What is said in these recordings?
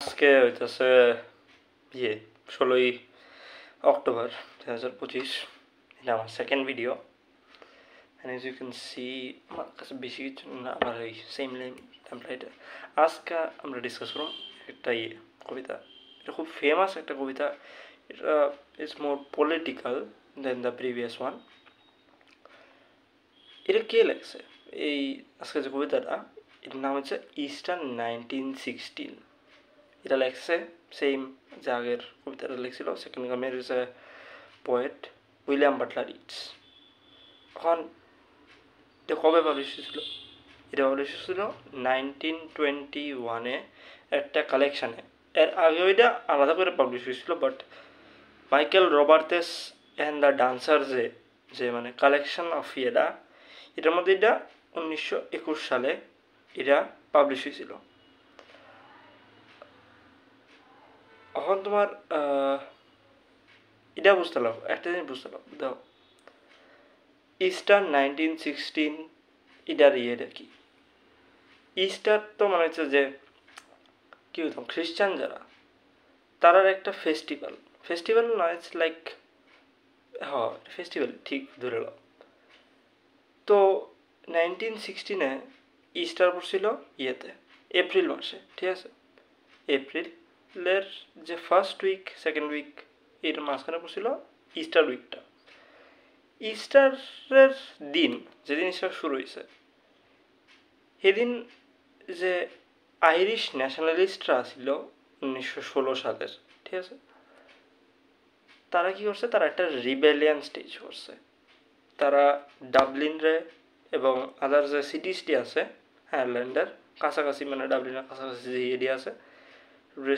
আজকে হইতেছে 16 অক্টোবর 2025। এটা আমার second video. And as you can see আমার কাছে বেশি কিছু না, আমার ওই সেম টেমপ্লেটে আজকে আমরা ডিসকাস করব একটা কবিতা। এটা খুব ফেমাস একটা কবিতা। এটা is more political than the previous one. এটা কে লেখছে? এই আজকে যে কবিতাটা, এটার নাম হচ্ছে ইস্টার্ন 1916। এটা লেখছে সেম যে আগের কবিতাটা লিখছিল সেকেন্ড কামের is a poet William Butler Yeats. এখন এটা কবে পাবলিশ হয়েছিল? এটা পাবলিশ হয়েছিল 1921-এ একটা কালেকশানে। এর আগেও এটা আলাদা করে পাবলিশ হয়েছিল, but Michael Robartes and the dancer যে মানে কালেকশন অফ এটার মধ্যে এটা 1921 সালে এটা পাবলিশ হয়েছিল। এখন তোমার এটা বুঝতে লাভ, একটা জিনিস বুঝতে লাভ দাও, ইস্টার 1916 এটার ইয়েটা কি? ইস্টার তো মানে হচ্ছে যে কি হতাম খ্রিস্টান যারা, তারার একটা ফেস্টিভ্যাল নয়, ইটস লাইক হ্যাঁ ফেস্টিভ্যাল ঠিক ধরে নাও। তো 1916-এ ইস্টার পড়ছিল এপ্রিল মাসে, ঠিক আছে? এপ্রিলের যে ফার্স্ট উইক সেকেন্ড উইক এর মাঝখানে পড়ছিল ইস্টার উইকটা। ইস্টারের দিন যেদিন ইস্টার শুরু হয়েছে সেদিন যে আইরিশ ন্যাশনালিস্টরা ছিল 1916 সালের, ঠিক আছে, তারা কি করছে? তারা একটা রিবেলিয়ান স্টেজ করছে। তারা ডাবলিনরে এবং আদার যে সিটিসটি আছে আয়ারল্যান্ডের কাছাকাছি, মানে ডাবলিনের কাছাকাছি যে এরিয়া আছে,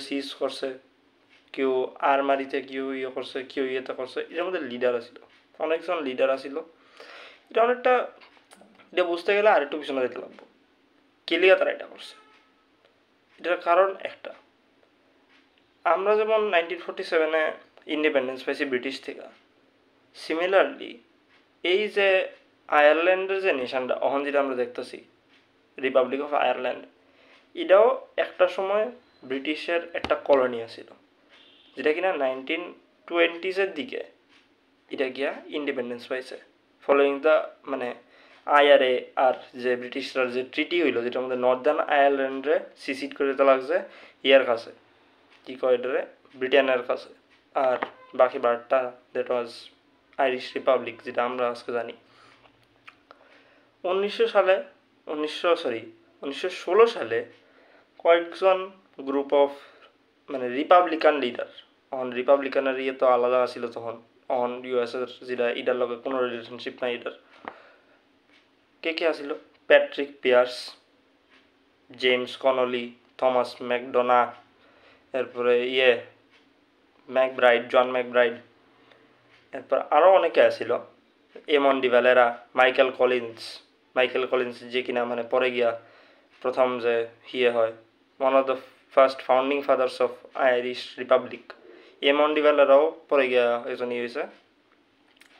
সিজ করছে। কেউ আরমারিতে, কেউ করছে, কেউ করছে। এটার মধ্যে লিডার আছিল, অনেকজন লিডার আছিল। এটা অনেকটা, এটা বুঝতে গেলে আরেকটু পিছনে যেতে লাগবো কেলিয়া তারা এটা করছে। এটার কারণ একটা, আমরা যেমন 1947-এ ইন্ডিপেন্ডেন্স পাইছি ব্রিটিশ থেকে, সিমিলারলি এই যে আয়ারল্যান্ডের যে নেশনটা অহন যেটা আমরা দেখতেছি রিপাবলিক অফ আয়ারল্যান্ড, এটাও একটা সময় ব্রিটিশের একটা কলোনি ছিল, যেটা কিনা 1920s-এর দিকে এটা গিয়া ইন্ডিপেন্ডেন্স পাইছে ফলোয়িং দ্য মানে আইআরএ। আর যে ব্রিটিশরা যে ট্রিটি হইলো, যেটা আমাদের নর্দার্ন আয়ারল্যান্ডে সিসিড করে দিতে লাগছে ইয়ার কাছে, কী কয় এটারে, ব্রিটেনের কাছে। আর বাকি বারটা দ্যাট ওয়াজ আইরিশ রিপাবলিক, যেটা আমরা আজকে জানি। 1916 সালে কয়েকজন গ্রুপ অফ মানে রিপাবলিকান লিডার, তখন রিপাবলিকানের ইয়ে তো আলাদা ছিল তখন, তখন ইউএসএর যেটা এটার লগে কোনো রিলেশনশিপ নাই এটার। কে কে আসিল? Patrick Pearse, James Connolly, Thomas MacDonagh, এরপরে জন ম্যাকব্রাইড, এরপর আরও অনেকে আসিল, এমন ডিভ্যালেরা, মাইকেল কলিন্স যে কিনা মানে পরে গিয়া প্রথম যে হয় one of the first founding father's of Irish Republic. এমন ডিভ্যালেরাও পরে গিয়া একজন হয়েছে,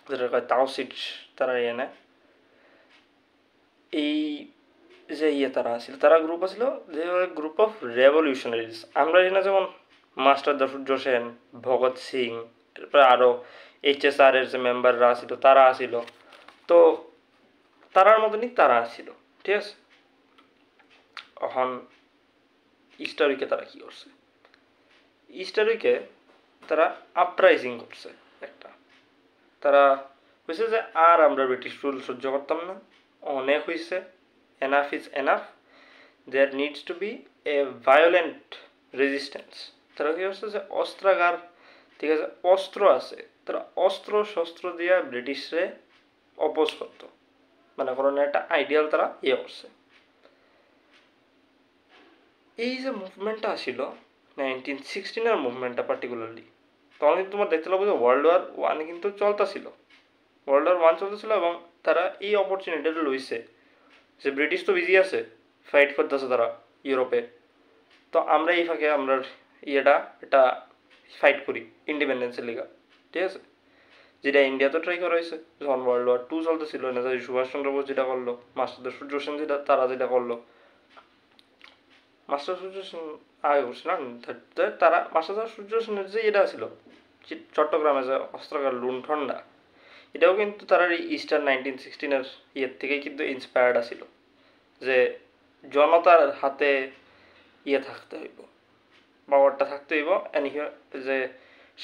যেটা কয় তাওসিট, তারা নেয়। এই যে তারা আছিল, তারা গ্রুপ আছিল যে গ্রুপ অফ রেভলিউশনারিজ। আমরা এখানে যেমন মাস্টার সূর্য সেন, ভগৎ সিং, এরপরে আরও HSR এর যে মেম্বাররা আছিল তারা আছিল। তো তারার মতনই তারা আছিল, ঠিক আছে? এখন ইস্টার উইকে তারা কী করছে? ইস্টার উইকে তারা আপরাইজিং করছে একটা। তারা হয়েছে যে আর আমরা ব্রিটিশ রুল সহ্য করতাম না, অনেক হয়েছে, enough is enough, there needs to be a violent resistance. তারা কী করছে যে অস্ত্রাগার, ঠিক আছে, অস্ত্র আছে, তারা অস্ত্র শস্ত্র দিয়ে ব্রিটিশরে অপোজ করত, মানে কোনো একটা আইডিয়াল তারা করছে। এই যে মুভমেন্টটা আসিল 1916-এর মুভমেন্টটা পার্টিকুলারলি, তখন কিন্তু তোমার দেখতে লাগবে যে ওয়ার্ল্ড ওয়ার 1 কিন্তু চলতেছিল, ওয়ার্ল্ড ওয়ার 1 চলতেছিল, এবং তারা এই অপরচুনিটিটা লইছে যে ব্রিটিশ তো বিজি আছে, ফাইট করতেছে তারা ইউরোপে, তো আমরা এই ফাঁকে আমরা এটা ফাইট করি ইন্ডিপেন্ডেন্সের লিগা, ঠিক আছে? যেটা ইন্ডিয়াতে ট্রাই করা হয়েছে যখন ওয়ার্ল্ড ওয়ার 2 চলতেছিল, নেতাজি সুভাষচন্দ্র বোস যেটা করলো, মাস্টার সূর্য সেন যেটা তারা যেটা করলো। মাস্টার সূর্য সেন আগে করছে না, তারা মাস্টার সূর্য সেনের যে এটা ছিল চট্টগ্রামে যে অস্ত্রাগার লুণ্ঠনটা, এটাও কিন্তু তারা এই ইস্টার 1916-এর ইয়ের থেকেই কিন্তু ইন্সপায়ার্ড আছিল, যে জনতার হাতে ইয়ে থাকতে হইব, পাওয়ারটা থাকতে হইব, যে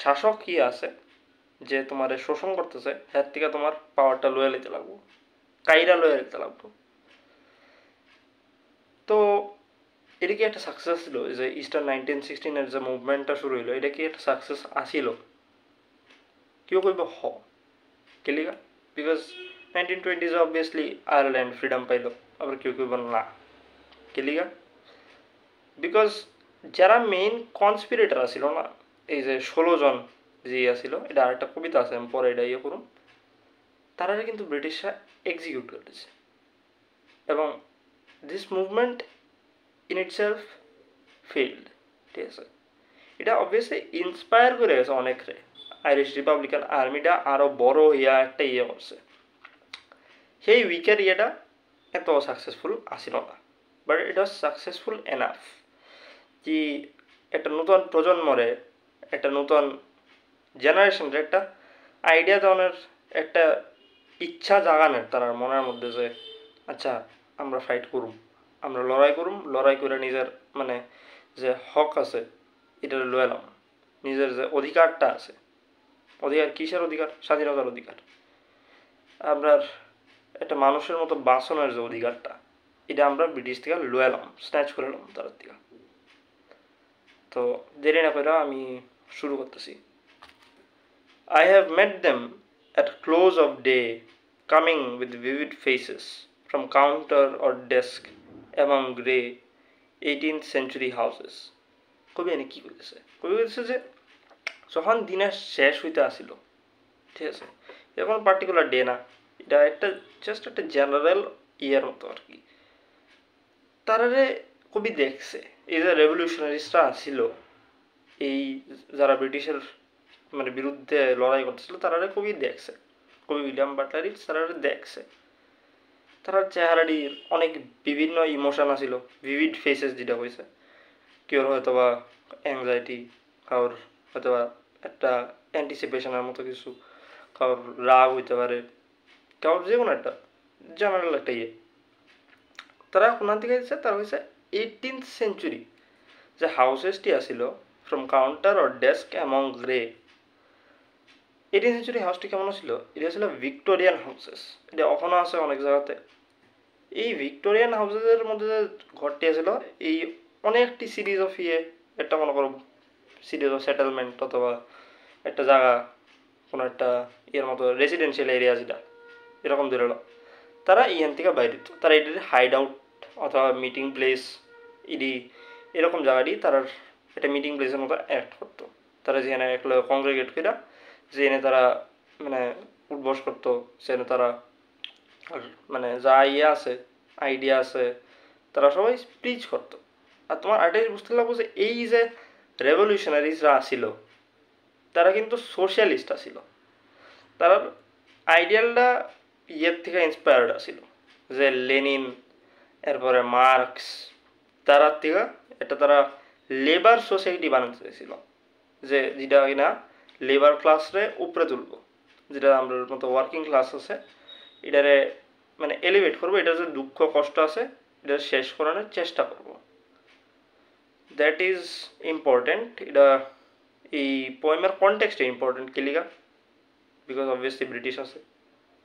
শাসক কি আছে যে তোমার শোষণ করতেছে এর থেকে তোমার পাওয়ারটা লয়ে নিতে লাগবো, কাইরা লয়ে নিতে লাগবো। তো এটা কি একটা সাকসেস ছিল যে ইস্টার 1916-এর যে মুভমেন্টটা শুরু হইলো, এটা কি একটা সাকসেস আসিল? কেউ কইব হ, কেলিগা because 1920s obviously Ireland freedom পাইল, আবার কেউ কইব না, কেলিগা বিকজ যারা মেইন কনস্পিরেটর আছিল না, এই যে 16 জন যে আছিল, এটা আরেকটা কবিতা আছে, আমি পরে এটা ইয়ে করুন, তারা কিন্তু ব্রিটিশরা এক্সিকিউট করতেছে। এবং this movement in itself failed, ঠিক আছে, এটা অবভিয়াসলি ইন্সপায়ার করে গেছে অনেকরে, আইরিশ রিপাবলিকান আর্মিটা আরও বড় ইয়া একটা ইয়ে করছে। সেই উইকের ইয়েটা এত সাকসেসফুল আসিল না, but it was successful enough কি একটা নতুন প্রজন্মরে, একটা নতুন জেনারেশনরে একটা আইডিয়া দেওয়ানোর, একটা ইচ্ছা জাগানোর তার মনের মধ্যে যে আচ্ছা আমরা ফাইট করুম, আমরা লড়াই করে নিজের মানে যে হক আছে এটা লইলাম, নিজের যে অধিকারটা আছে, অধিকার কিসের অধিকার? স্বাধীনতার অধিকার, আমরা একটা মানুষের মতো বাঁচানোর যে অধিকারটা, এটা আমরা ব্রিটিশ থেকে লইলাম, স্ন্যাচ করে এলাম তার থেকে। তো দেরি না করে আমি শুরু করতেছি। I have met them at close of day, coming with vivid faces from counter or desk among grey 18th century houses. কবি এনে কি কইতেছে? কবি কইতেছে যে যখন দিনের শেষ হইতে আসিল, ঠিক আছে, এরকম পার্টিকুলার ডে না, এটা একটা জাস্ট একটা জেনারেল ইয়ের মতো আর কি। তারারে কবি দেখছে এই যে রেভলিউশনারিস্টরা ছিল, এই যারা ব্রিটিশের মানে বিরুদ্ধে লড়াই করতেছিল, তারারে কবি দেখছে, কবি উইলিয়াম বাটলার ইটস তারারে দেখছে। তারার চেহারাটির অনেক বিভিন্ন ইমোশন আছিল, ভিভিড ফেসেস যেটা হয়েছে, কেউর হয়তো বা অ্যাংজাইটি, কারোর হয়তো বা একটা অ্যান্টিসিপেশনের মতো কিছু, কারোর রাগ হইতে পারে, কারোর যে কোনো একটা জেনারেল একটা ইয়ে। তারা কোনার দিকে দিচ্ছে, তারা হয়েছে 18th সেঞ্চুরি যে হাউসেসটি আসিল from counter or desk among grey. 18th century হাউসটি কেমন ছিল? এটা ছিল ভিক্টোরিয়ান হাউসেস, এটা এখনও আছে অনেক জায়গাতে। এই ভিক্টোরিয়ান হাউসেসের মধ্যে যে ঘরটি আছিল, এই অনেকটি সিরিজ অফ ইয়ে, একটা মনে করো সিরিজ অফ সেটেলমেন্ট অথবা একটা জায়গা, কোনো একটা ইয়ের মতো রেসিডেন্সিয়াল এরিয়া যেটা এরকম ধরে এলো, তারা ইহান থেকে বাইরে দিত, তারা এটির হাইড আউট অথবা মিটিং প্লেস, ইডি এরকম জায়গাটি তারা একটা মিটিং প্লেসের মতো অ্যাক্ট করতো। তারা যেখানে একলা কংগ্রেগেট করে, যেখানে তারা মানে উদ্বোস করতো, সেখানে তারা মানে যা ইয়ে আছে, আইডিয়া আছে, তারা সবাই স্পিচ করতো। আর তোমার আইডিয়া বুঝতে লাগবো যে এই যে রেভলিউশনারিজরা আসিল, তারা কিন্তু সোশ্যালিস্ট আসিল, তার আইডিয়ালটা ইয়ের থেকে ইন্সপায়ার্ড আসিল, যে লেনিন, এরপরে মার্কস, তারার থেকে এটা তারা লেবার সোসাইটি বানাতে চাইছিল, যে যেটা কিনা লেবার ক্লাসরে উপরে তুলব, যেটা আমরা মতো ওয়ার্কিং ক্লাস আছে এটারে মানে এলিভেট করবো, এটার যে দুঃখ কষ্ট আছে এটা শেষ করানোর চেষ্টা করব। That is important. এটা এই পোয়েমের কনটেক্সটে ইম্পর্টেন্ট কেলিগা, বিকজ অবভিয়াসলি ব্রিটিশ আছে,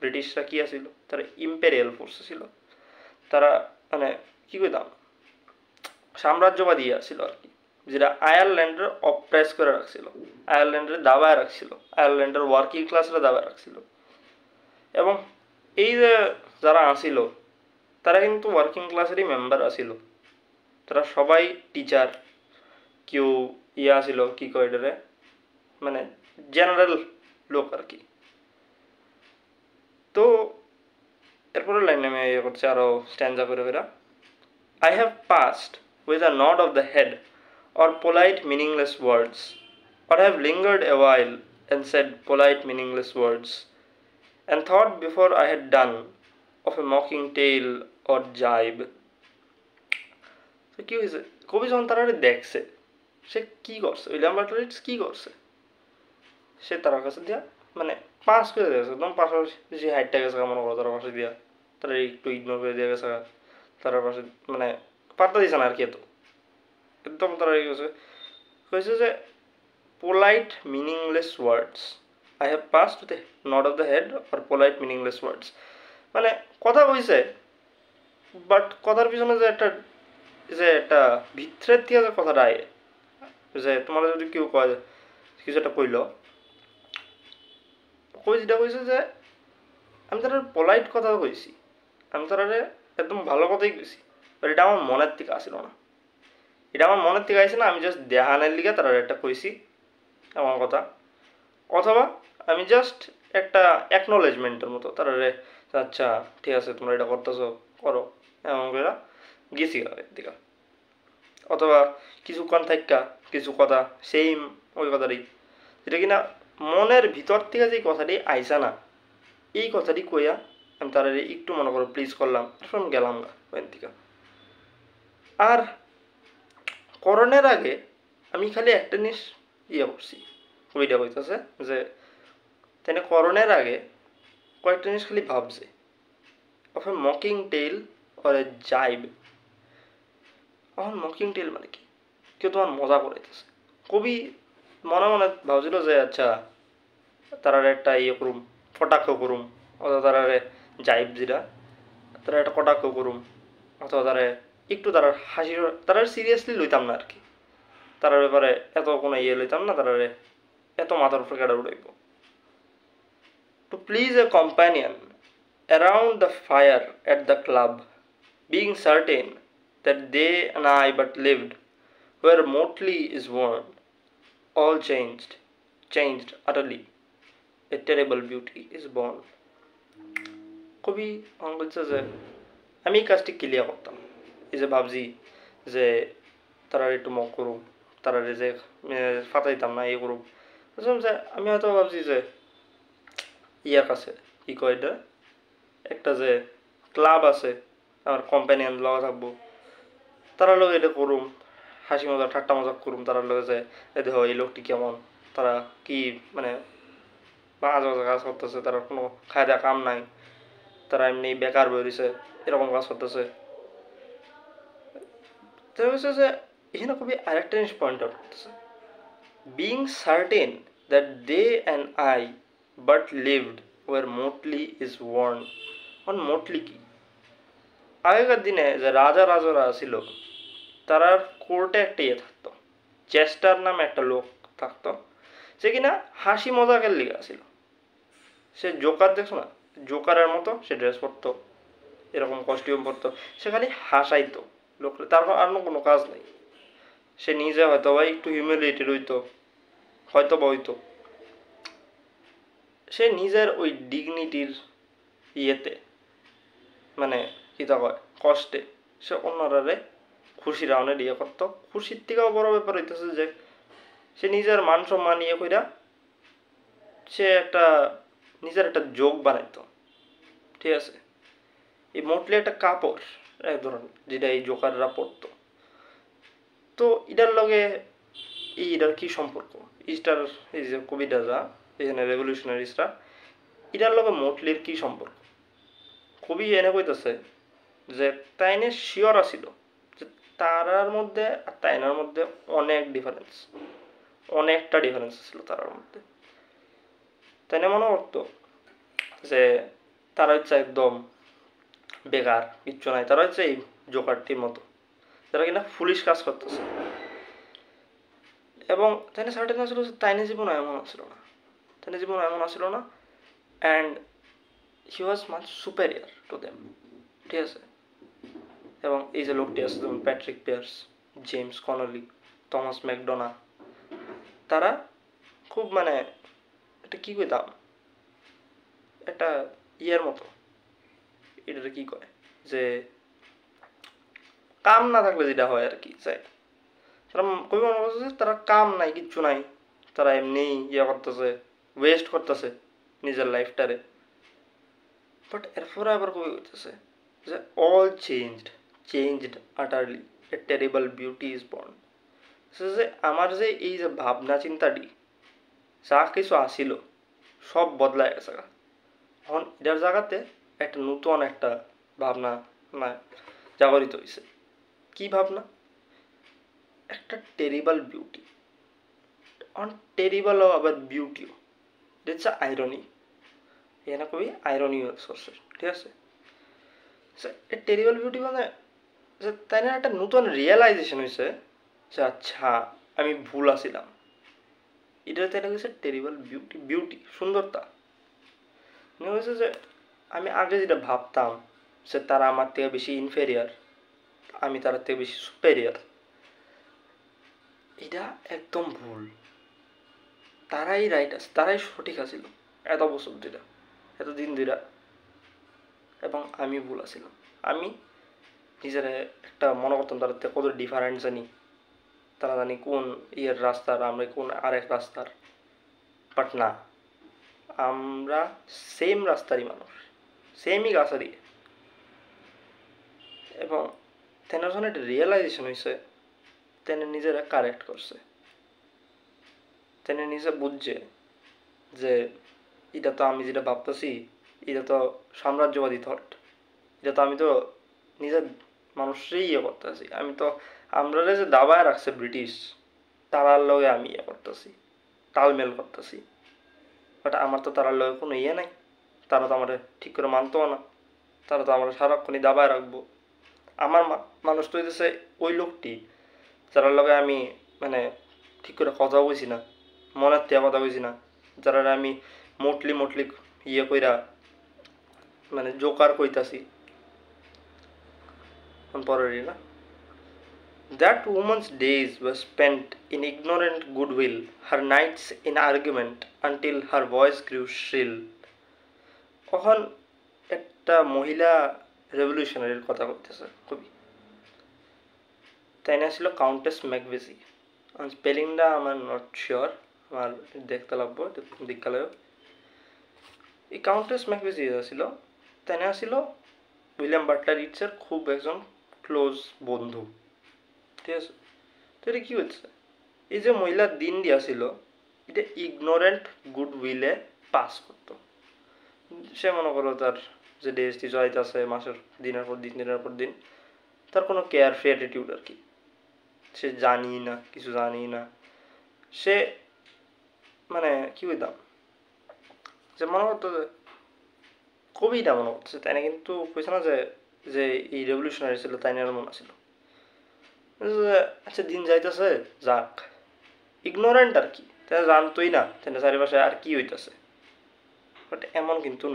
ব্রিটিশরা কী আছিল, তারা ইম্পেরিয়াল ফোর্স ছিল, তারা মানে কী কইতাম সাম্রাজ্যবাদী আছিল আর কি, যেটা আয়ারল্যান্ডের অপ্রেস করে রাখছিল, আয়ারল্যান্ডের দাবায় রাখছিল, আয়ারল্যান্ডের ওয়ার্কিং ক্লাসরা দাবায় রাখছিল। এবং এই যে যারা আসিল তারা কিন্তু ওয়ার্কিং ক্লাসেরই মেম্বার আসিল, তারা সবাই টিচার, কেউ ইয়ে আসিল কী কয় এটারে মানে জেনারেল লোক আর কি। তো এরপরের লাইনে আমি ইয়ে করছি আরও স্ট্যান্ডা করে Bera. I have passed with a nod of the head or polite meaningless words, or have lingered a while and said polite meaningless words, and thought before I had done of a mocking tale or jibe. So কি হয়েছে, কবি যখন তারা দেখছে সে কি করছে, William Butler কি করছে, সে তার কাছে দিয়া মানে পাস করে দিয়েছে একদম, পাশাপাশি যে হাইটটা গেছে মনে করো তার পাশে দিয়া, তারা একটু ইগনোর করে দিয়ে গেছে, তার পাশে মানে পাত্তা দিছে না আর কি, এত একদম তারা গেছে কইছে যে polite meaningless words I have pass to the nod of the head or polite meaningless words, মানে কথা কইছে বাট কথার পিছনে যে একটা ভিতরের থেকে যে কথাটা আয়, যে তোমার যদি কেউ কয় কিছু একটা কইল, কই যেটা কইছে যে আমি তার পোলাইট কথা কইছি, আমি তার একদম ভালো কথাই কইছি, বাট এটা আমার মনের থেকে আসিল না, এটা আমার মনের থেকে আসে না, আমি জাস্ট দেহানের লিগে তার একটা কইছি আমার কথা, অথবা আমি জাস্ট একটা অ্যাকনোলেজমেন্টের মতো তার আচ্ছা ঠিক আছে তোমরা এটা করতেছো করো এমন করে গেছি দিকা, অথবা কিছুক্ষণ থাকা কিছু কথা সেম ওই কথাটাই, যেটা কিনা মনের ভিতর থেকে যে কথাটি আইসা না, এই কথাটি কইয়া আমি তারা একটু মনে করো প্লিজ করলাম, এখন গেলাম গা ওইখান থেকে। আর করণের আগে আমি খালি একটা জিনিস করছি, ওইটা কইতেছে যে তাই করণের আগে কয়েকটা জিনিস খালি ভাবছে, of a mocking tale or a gibe. এখন মকিং টেল মানে কি, কেউ তোমার মজা করাইতেছে, কবি মনে মনে ভাবছিল যে আচ্ছা তারা একটা করুম কটাক্ষ করুম, অথবা তারা জাইব যেটা তারা একটা কটাক্ষ করুম, অথবা তারা একটু তারা হাসির তারা সিরিয়াসলি লইতাম না আর কি, তার ব্যাপারে এত কোনো লইতাম না, তারা এত মাথার উপরে কাটা উড়াইব। To please a companion around the fire at the club, being certain that they and I but lived where motley is worn, all changed utterly, a terrible beauty is born. কবি বলছে যে আমি এই কাজটি ক্লিয়ার করতাম, এই যে ভাবছি যে তারা একটু মক করুক, তারা যে ফাতাইতাম না ইয়ে করুক, যে আমি হয়তো ভাবছি যে ইয়ার কাছে কি কয় এটা একটা যে ক্লাব আছে আমার কোম্পানিয়ান লগা থাকবো, তারা লোক এটা করুম, হাসি মজা ঠাট্টা মজাক করুম, তারা লোক যে দেখ এই লোকটি কেমন, তারা কি মানে বাজে বাজে কাজ করতেছে, তারা কোনো খায় দেওয়া কাম নাই, তারা এমনি বেকার বেরিয়েছে এরকম কাজ করতেছে। তারা হচ্ছে যে এখানে খুবই আরেকটা জিনিস পয়েন্ট আউট করতেছে, being certain that they and I but lived where motley is worn. এখন মোটলি কি, আগেকার দিনে যে রাজারা ছিল তার কোর্টে একটা থাকতো, চেস্টার নামে একটা লোক থাকতো, সে কিনা হাসি মজাকের লিগা ছিল, সে জোকার দেখছো না, জোকারের মতো সে ড্রেস পরতো, এরকম কস্টিউম পরতো, সে খালি হাসাইতো লোক, তার আর কোনো কাজ নেই, সে নিজে হয়তো বা একটু হিউমিলিয়েটেড হইতো, হয়তো বা হইতো সে নিজের ওই ডিগনিটির ইয়েতে মানে কি তা কয় কষ্টে সে অন্যরারে খুশি রাউন্ডে ইয়ে করতো। খুশির থেকেও বড় ব্যাপার হইতেছে যে সে নিজের মান সম্মান ইয়ে কইরা সে একটা নিজের একটা যোগ বানাইতো, ঠিক আছে। এই মোটলি একটা কাপড় এক ধরনের যেটা এই জোকাররা পরতো, তো এটার লগে এটার কি সম্পর্ক, ইস্টার এই যে কবিটা যা এখানে রেভলিউশনারিসরা এটার লগে মোটলির কি সম্পর্ক, কবি এনে কইতেছে যে তাইনে শিওর আছিল যে তারার মধ্যে আর তাইনার মধ্যে অনেক ডিফারেন্স, অনেকটা ডিফারেন্স ছিল তারার মধ্যে। তাইনে মনে করতো যে তারা হচ্ছে একদম বেকার, কিচ্ছু নাই, তারা হচ্ছে এই জোকারটির মতো যারা কিনা ফুলিশ কাজ করতেছে, এবং তাইনে সার্টেন আসলে তাইনে জীবন এমন আসছিল না, তাইনে জীবন এমন আসছিল না, and he was much superior to them, ঠিক আছে। এবং এই যে লোকটি আছে যেমন Patrick Pearse, James Connolly, Thomas MacDonagh, তারা খুব মানে এটা কী কইতাম একটা ইয়ের মতো, এটা কি কয় যে কাম না থাকলে যেটা হয় আর কি চাই, তারা কবি মনে করতেছে তারা কাম নাই কিচ্ছু নাই, তারা এমনি ইয়ে করতেছে, ওয়েস্ট করতেছে নিজের লাইফটারে। বাট এরপরে আবার কবি করতেছে যে all changed আটারলি, a terrible beauty is born. যে আমার যে এই যে ভাবনা চিন্তাটি যা কিছু আসিল সব বদলায় গেছে। এখন এটার জায়গাতে একটা নতুন একটা ভাবনা জাগরিত হয়েছে। কি ভাবনা? একটা টেরিবল বিউটি। অন টেরিবল আবার বিউটিও, ইটস আইরনি। এখানে কবি আইরনি করছে, ঠিক আছে? টেরিবল বিউটি মানে যে তাই না একটা নতুন রিয়েলাইজেশন হয়েছে যে আচ্ছা আমি ভুল আছিলাম। এটা তাই হয়েছে টেরিবল বিউটি, বিউটি সুন্দরতা। হয়েছে যে আমি আগে যেটা ভাবতাম যে তারা আমার থেকে বেশি ইনফেরিয়ার, আমি তার থেকে বেশি সুপেরিয়ার, এটা একদম ভুল। তারাই রাইট আছে, তারাই সঠিক আছিল এত বছর ধরে, এতদিন ধরে, এবং আমি ভুল আছিলাম। আমি নিজের একটা মনে করতাম তার থেকে কত ডিফারেন্ট জানি, তারা জানি কোন ইয়ের রাস্তার, আমরা কোন আরেক রাস্তার। বাট না, আমরা সেম রাস্তারই মানুষ, সেমই গাছারি। এবং তেনার যখন একটা রিয়েলাইজেশন হয়েছে, তেনে নিজেরা কারেক্ট করছে। তেনে নিজে বুঝছে যে এটা তো আমি যেটা ভাবতেছি এটা তো সাম্রাজ্যবাদী থট, এটা তো আমি তো নিজের মানুষই ইয়ে করতেছি। আমি তো আমরা যে দাবায় রাখছে ব্রিটিশ, তারার লগে আমি ইয়ে করতেছি, তালমেল করতেছি। বাট আমার তো তারার লগে কোনো ইয়ে নাই, তারা তো আমার ঠিক করে মানতো না, তারা তো আমরা সারাক্ষণই দাবায় রাখবো। আমার মানুষ তো হইতেছে ওই লোকটি যারা লগে আমি মানে ঠিক করে কথা বলছি না, মনের থেকে কথা বলছি না, যারা আমি মোটলি ইয়ে কইরা মানে জোকার কইতাছি পরেরই না। That woman's days were spent in ignorant goodwill, her nights in argument until her voice grew shrill. তখন একটা মহিলা রেভলিউশনারির কথা বলতেছে কবি। তাই না ছিল কাউন্টেস ম্যাকবেজি। স্পেলিংটা আমার নট শিওর, আমার দেখতে লাগবো দীক্ষালয়। এই কাউন্টেস ম্যাকবেজি ছিল, তাই না ছিল উইলিয়াম বাটলার ইটসের খুব একজন ক্লোজ বন্ধু, ঠিক আছে? তো এটা কী হচ্ছে, এই যে মহিলার দিন দিয়াছিল এটা ইগনোরেন্ট গুড উইলে পাস করতো। সে মনে করো তার যে ডেস্টি চলাইতেছে মাসের দিনের পর দিন, তার কোনো কেয়ার ফ্রি অ্যাটিটিউড আর কি। সে জানি না, কিছু জানি না, সে মানে কি বলতাম যে মনে করতো যে কবিটা মনে করছে তাই না, কিন্তু কইছে না যে যে এই রেভলিউশনারি ছিল তাই না মনে ছিল। আচ্ছা দিন যাইতেছে যাক, ইগনোরেন্ট আর কি, তাই জানতোই না তাই চারিপাশে আর কি হইতেছে। বাট এমন কিন্তু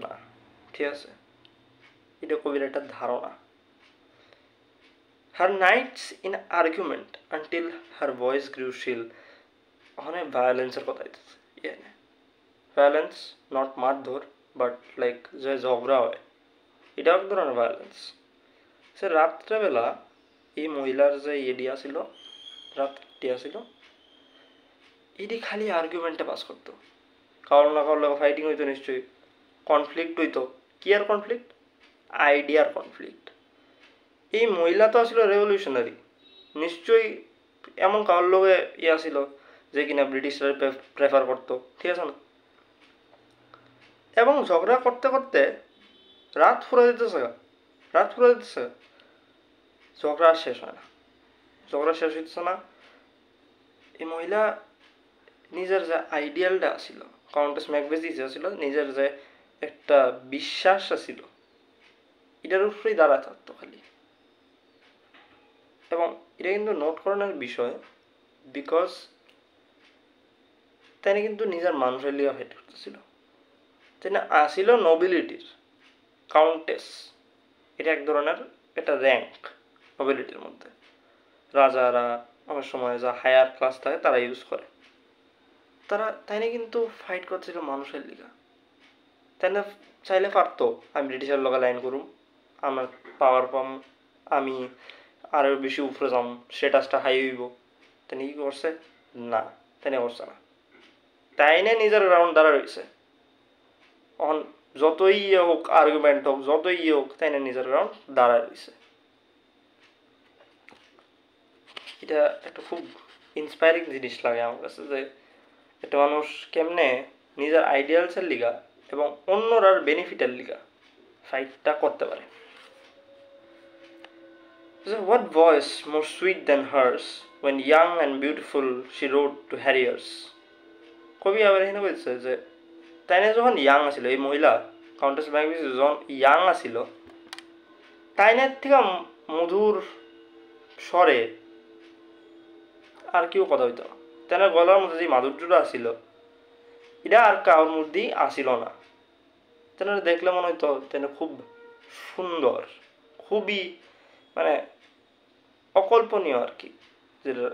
না, ঠিক আছে? এটা কবির একটা ধারণা। Her nights in argument until her voice grew shrill. ওখানে ভায়োলেন্সের কথা হইতেছে, ভায়োলেন্স নট মারধর, বাট লাইক যে ঝগড়া হয়, এটাও এক ধরনের ভায়োলেন্স। সে রাত্রেবেলা এই মহিলার যে ইয়েডিয়া ছিল, রাতটিয়া ছিল, এটি খালি আর্গুমেন্টে পাস করতো। কারো না কারো লোক ফাইটিং হইতো নিশ্চয়ই, কনফ্লিক্ট হইতো। কি আর কনফ্লিক্ট? আইডিয়ার কনফ্লিক্ট। এই মহিলা তো আসলে রেভলিউশনারি, নিশ্চয়ই এমন কারোর লোকে ইয়ে ছিল যে কিনা ব্রিটিশরা প্রেফার করতো, ঠিক আছে না? এবং ঝগড়া করতে করতে রাত ফুরে দিতেছে, ঝগড়া শেষ হয় না, হইতেছে না। এই মহিলা নিজের যে আইডিয়ালটা ছিল, কাউন্টেস ম্যাকবেজি যে ছিল, নিজের যে একটা বিশ্বাস ছিল এটার উপরেই দাঁড়া থাকতো খালি। এবং এটা কিন্তু নোট করানোর বিষয়, বিকজ তাই কিন্তু নিজের মানুষের লিগে ফাইট করতেছিল। তাই না আসিল নোবিলিটির কাউন্টেস, এটা এক ধরনের একটা র্যাঙ্ক নোবিলিটির মধ্যে। রাজারা অনেক সময় যা হায়ার ক্লাস থাকে তারা ইউজ করে। তারা তাই না কিন্তু ফাইট করছিল মানুষের লিগা। তাই না চাইলে পারতো আমি ব্রিটিশের লগে লাইন করুম, আমার পাওয়ার পাম, আমি আরও বেশি উপরে যাম, স্টেটাসটা হাই হইব। তাই কি করছে? না, তাই না করছে না। তাই না নিজের রাউন্ড দ্বারা রয়েছে। এখন যতই ইয়ে হোক, আর্গুমেন্ট হোক, যতই ইয়ে হোক, তাই না নিজের গ্রাউন্ড দাঁড়ায় রয়েছে। এটা একটা খুব ইন্সপায়ারিং জিনিস লাগে আমার কাছে, যে একটা মানুষ কেমনে নিজের আইডিয়ালসের লিগা এবং অন্যরার বেনিফিটের লিগা ফাইটটা করতে পারে। What voice more sweet than hers when young and beautiful she wrote to Harriers? কবি আবার এখানে বলছে যে তাই না যখন ইয়াং আছিল, এই মহিলা কাউন্টেস ম্যাগভিস যখন ইয়াং আছিল, তাইনের থেকে মধুর স্বরে আর কেউ কথা হইতো না। তাইনের গলার মধ্যে যে মাধুর্যটা আসিল, এটা আর কারোর মধ্যেই আসিল না। তেনারা দেখলে মনে হইতো তেনা খুব সুন্দর, খুবই মানে অকল্পনীয় আর কি, যেটা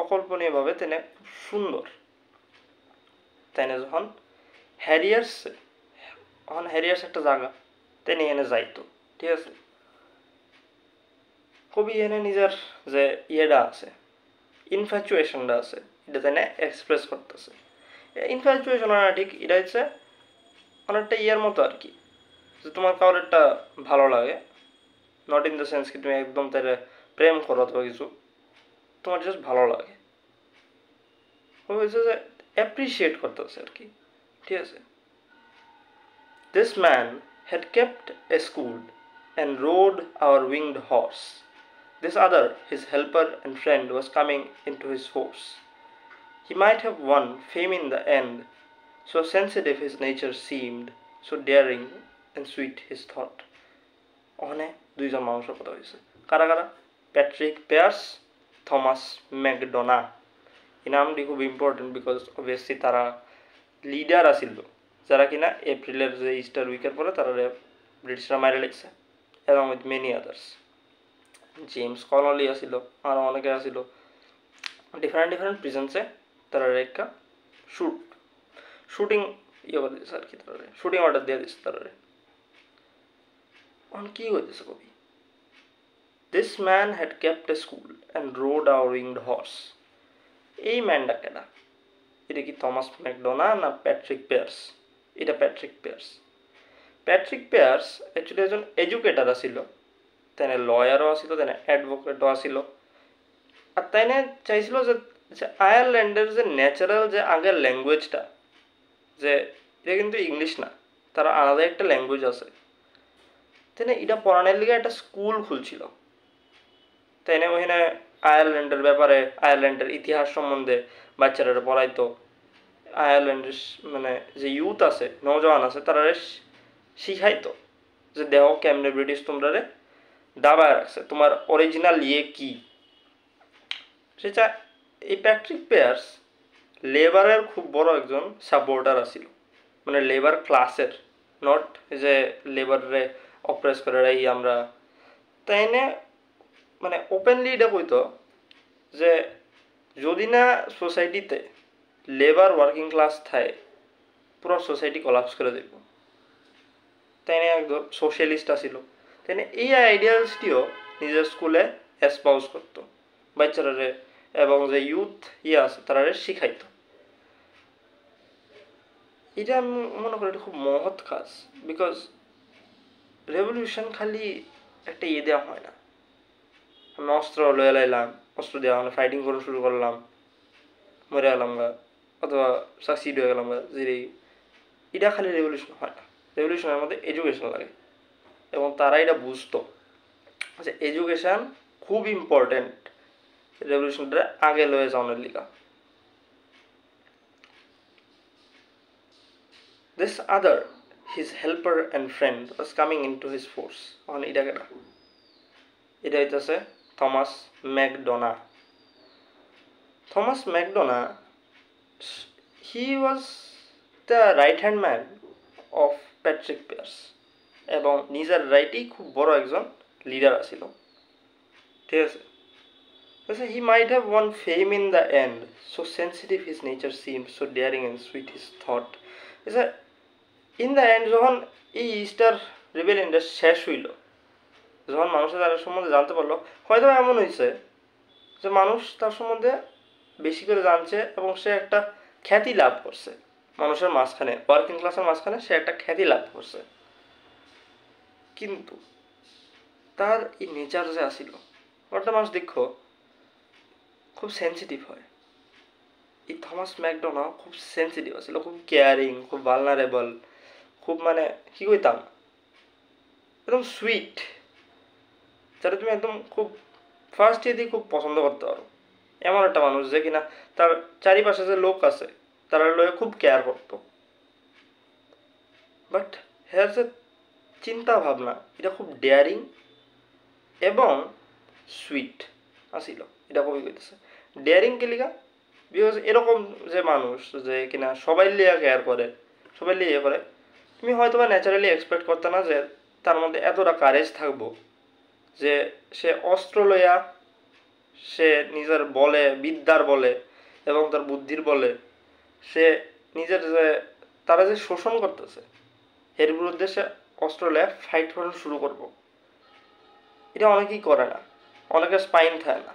অকল্পনীয়ভাবে তেনে খুব সুন্দর। তাই না যখন হ্যারিয়ার্স একটা জায়গা তেনে এনে যাইতো, ঠিক আছে, কবি এনে নিজের যে ইয়েটা আছে, ইনফ্যাচুয়েশনটা আছে, এটা তেনে এক্সপ্রেস করতেছে। ইনফ্যাচুয়েশন না ঠিক, এটা হচ্ছে অনেকটা ইয়ের মতো আর কি, যে তোমার কারোর একটা ভালো লাগে, নট ইন দ্য সেন্স কি তুমি একদম তাহলে প্রেম করো অথবা কিছু, তোমার জাস্ট ভালো লাগে, হয়েছে যে অ্যাপ্রিসিয়েট করতেছে আর কি, ঠিক আছে। This man had kept a school and rode our winged horse. This other, his helper and friend, was coming into his force. He might have won fame in the end, so sensitive his nature seemed, so daring and sweet his thought. ওখানে দুইজন মানুষের কথা হয়েছে, কারা কারা? Patrick Pearse, Thomas MacDonagh. এই নামটি খুব ইম্পর্টেন্ট বিকজ অবভিয়াসলি তারা লিডার আসিল, যারা কিনা এপ্রিলের যে ইস্টার উইকের পরে তারা ব্রিটিশরা মাইরে লেগছে, এবং with many others. James Connolly আসিল, আরও অনেকে আসিল, ডিফারেন্ট প্রিজেন্সে তারা একটা শুটিং ইয়ে করে দিচ্ছে আর কি, তারা শুটিং অর্ডার দিয়ে দিচ্ছে তারা। এখন কী হইতেছে কবি? This man had kept a school and rode our winged horse. এই ম্যানটা কেনা? এটা কি থমাস ম্যাকডোনা না প্যাট্রিক পেয়ার্স? এটা Patrick pairs. Patrick pairs actually একজন এডুকেটার আসিল, তাই না লয়ারও আসিল, তাই না অ্যাডভোকেটও আসিল। আর তাই না চাইছিল যে আয়ারল্যান্ডের যে ন্যাচারাল যে আগের ল্যাঙ্গুয়েজটা, যে এটা কিন্তু ইংলিশ না, তার আলাদা একটা ল্যাঙ্গুয়েজ আছে, তাই না, এটা পড়ানোর লিগে একটা স্কুল খুলছিল। তাই না ওখানে আয়ারল্যান্ডের ব্যাপারে, আয়ারল্যান্ডের ইতিহাস সম্বন্ধে বাচ্চারা পড়াইতো। আয়ারল্যান্ডের মানে যে ইউথ আছে, নৌজওয়ান আছে, তারা শিখাইতো যে দেহ কেমনে ব্রিটিশ তোমরা দাবায় রাখছে, তোমার অরিজিনাল ইয়ে কি। সেটা এই প্যাট্রিক পেয়ার্স লেবারের খুব বড় একজন সাপোর্টার আছিল, মানে লেবার ক্লাসের, নট যে লেবারে অপ্রেস করে রাই আমরা। তাই না মানে ওপেনলি এটা কইতো যে যদি না সোসাইটিতে লেবার ওয়ার্কিং ক্লাস থাকে, পুরো সোসাইটি কলাপস করে দেব। তাই না একদম সোশ্যালিস্ট আসিল। তাই না এই আইডিয়ালসটিও নিজের স্কুলে এসপাউজ করতো বাচ্চারা, এবং যে ইউথ ইয়ে আছে তারা শিখাইতো। এটা আমি মনে করি এটা খুব মহৎ কাজ, বিকজ রেভলিউশন খালি একটা ইয়ে দেওয়া হয় না, আমি অস্ত্র লয়ে লাইলাম, অস্ত্র দেওয়া মানে ফাইটিং করে শুরু করলাম, মরে গেলাম গা, অথবা সাকসিড হয়ে গেলাম গা, যে এটা খালি রেভলিউশন হয় না। রেভলিউশনের মধ্যে এডুকেশন লাগে, এবং তারা এটা বুঝতো যে এডুকেশন খুব ইম্পর্টেন্ট রেভলিউশনটা আগে লয়ে যাওয়ার লিগা। This other, his helper and friend, was coming into his force. On এটা কেটা? এটা হইতেছে Thomas MacDonagh. Thomas MacDonagh, he was the right hand man of Patrick Pearse, এবং নিজের রাইটেই খুব বড় একজন লিডার আছিল, ঠিক আছে। He might have won fame in the end, so sensitive his nature seemed, so daring and sweet his thought. In the end যখন এই ইস্টার রিবেলিয়নটা শেষ হইল, যখন মানুষের তার সম্বন্ধে জানতে পারলো, হয়তো এমন হয়েছে যে মানুষ তার সম্বন্ধে বেশি করে জানছে এবং সে একটা খ্যাতি লাভ করছে, মানুষের মাঝখানে, ওয়ার্কিং ক্লাসের মাঝখানে সে একটা খ্যাতি লাভ করছে। কিন্তু তার এই নেচার যে আসিল, একটা মানুষ দেখো খুব সেন্সিটিভ হয়। এই থমাস ম্যাকডোনা খুব সেন্সিটিভ আছিল, খুব কেয়ারিং, খুব ভালনারেবল, খুব মানে কি কইতাম, একদম সুইট, যারা তুমি একদম খুব ফার্স্ট দিয়ে খুব পছন্দ করতে পারো। এমন একটা মানুষ যে কিনা তার চারিপাশে যে লোক আছে তারা লয়ে খুব কেয়ার করতো। বাট হ্যার যে চিন্তা ভাবনা এটা খুব ডেয়ারিং এবং সুইট আসিল। এটা কবি কইতেছে ডেয়ারিং কে লিগা, বিকজ এরকম যে মানুষ যে কিনা সবাই লিয়া কেয়ার করে, সবাই লিয়ে ইয়ে করে, তুমি হয়তো বা ন্যাচারালি এক্সপেক্ট করতে না যে তার মধ্যে এতটা কারেজ থাকবো যে সে অস্ত্র লইয়া সে নিজের বলে, বিদ্যার বলে এবং তার বুদ্ধির বলে সে নিজের যে তারা যে শোষণ করতেছে এর বিরুদ্ধে সে অস্ত্র লইয়া ফাইট করা শুরু করব। এটা অনেকেই করে না, অনেকের স্পাইন থাকে না।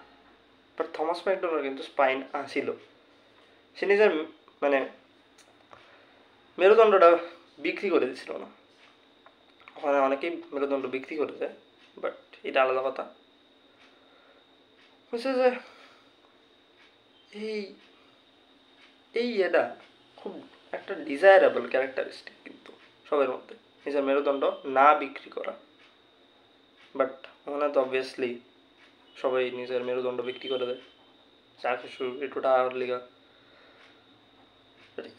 বাট থমাস ম্যাকডোনাল্ড কিন্তু স্পাইন আসিল। সে নিজের মানে মেরুদণ্ডটা বিক্রি করে দিছিল না। ওখানে অনেকেই মেরুদণ্ড বিক্রি করে দেয়, বাট এটা আলাদা কথা। হচ্ছে যে এই এই এটা খুব একটা ডিজায়ারেবল ক্যারেক্টারিস্টিক কিন্তু সবার মধ্যে, নিজের মেরুদণ্ড না বিক্রি করা। বাট ওখানে তো অবভিয়াসলি সবাই নিজের মেরুদণ্ড বিক্রি করে দেয় চা কিছু একটু টাকার লিগা।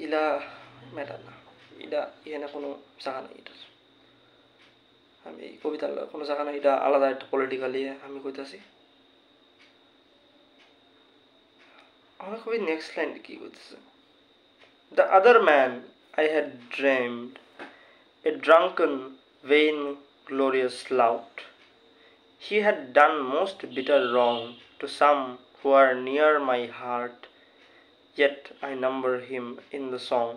ইলা ম্যাটার না, এটা এখানে কোনো জায়গা নাই এটার। আমি কবিতার কোনো জায়গা নাই, এটা আলাদা একটা পলিটিক্যালি আমি কইতাছি। আমার কবি নেক্সট লাইন কি কইতেছে, The other man I had dreamed, a drunken, vain, glorious lout. He had done most bitter wrong to some who are near my heart, yet I number him in the song.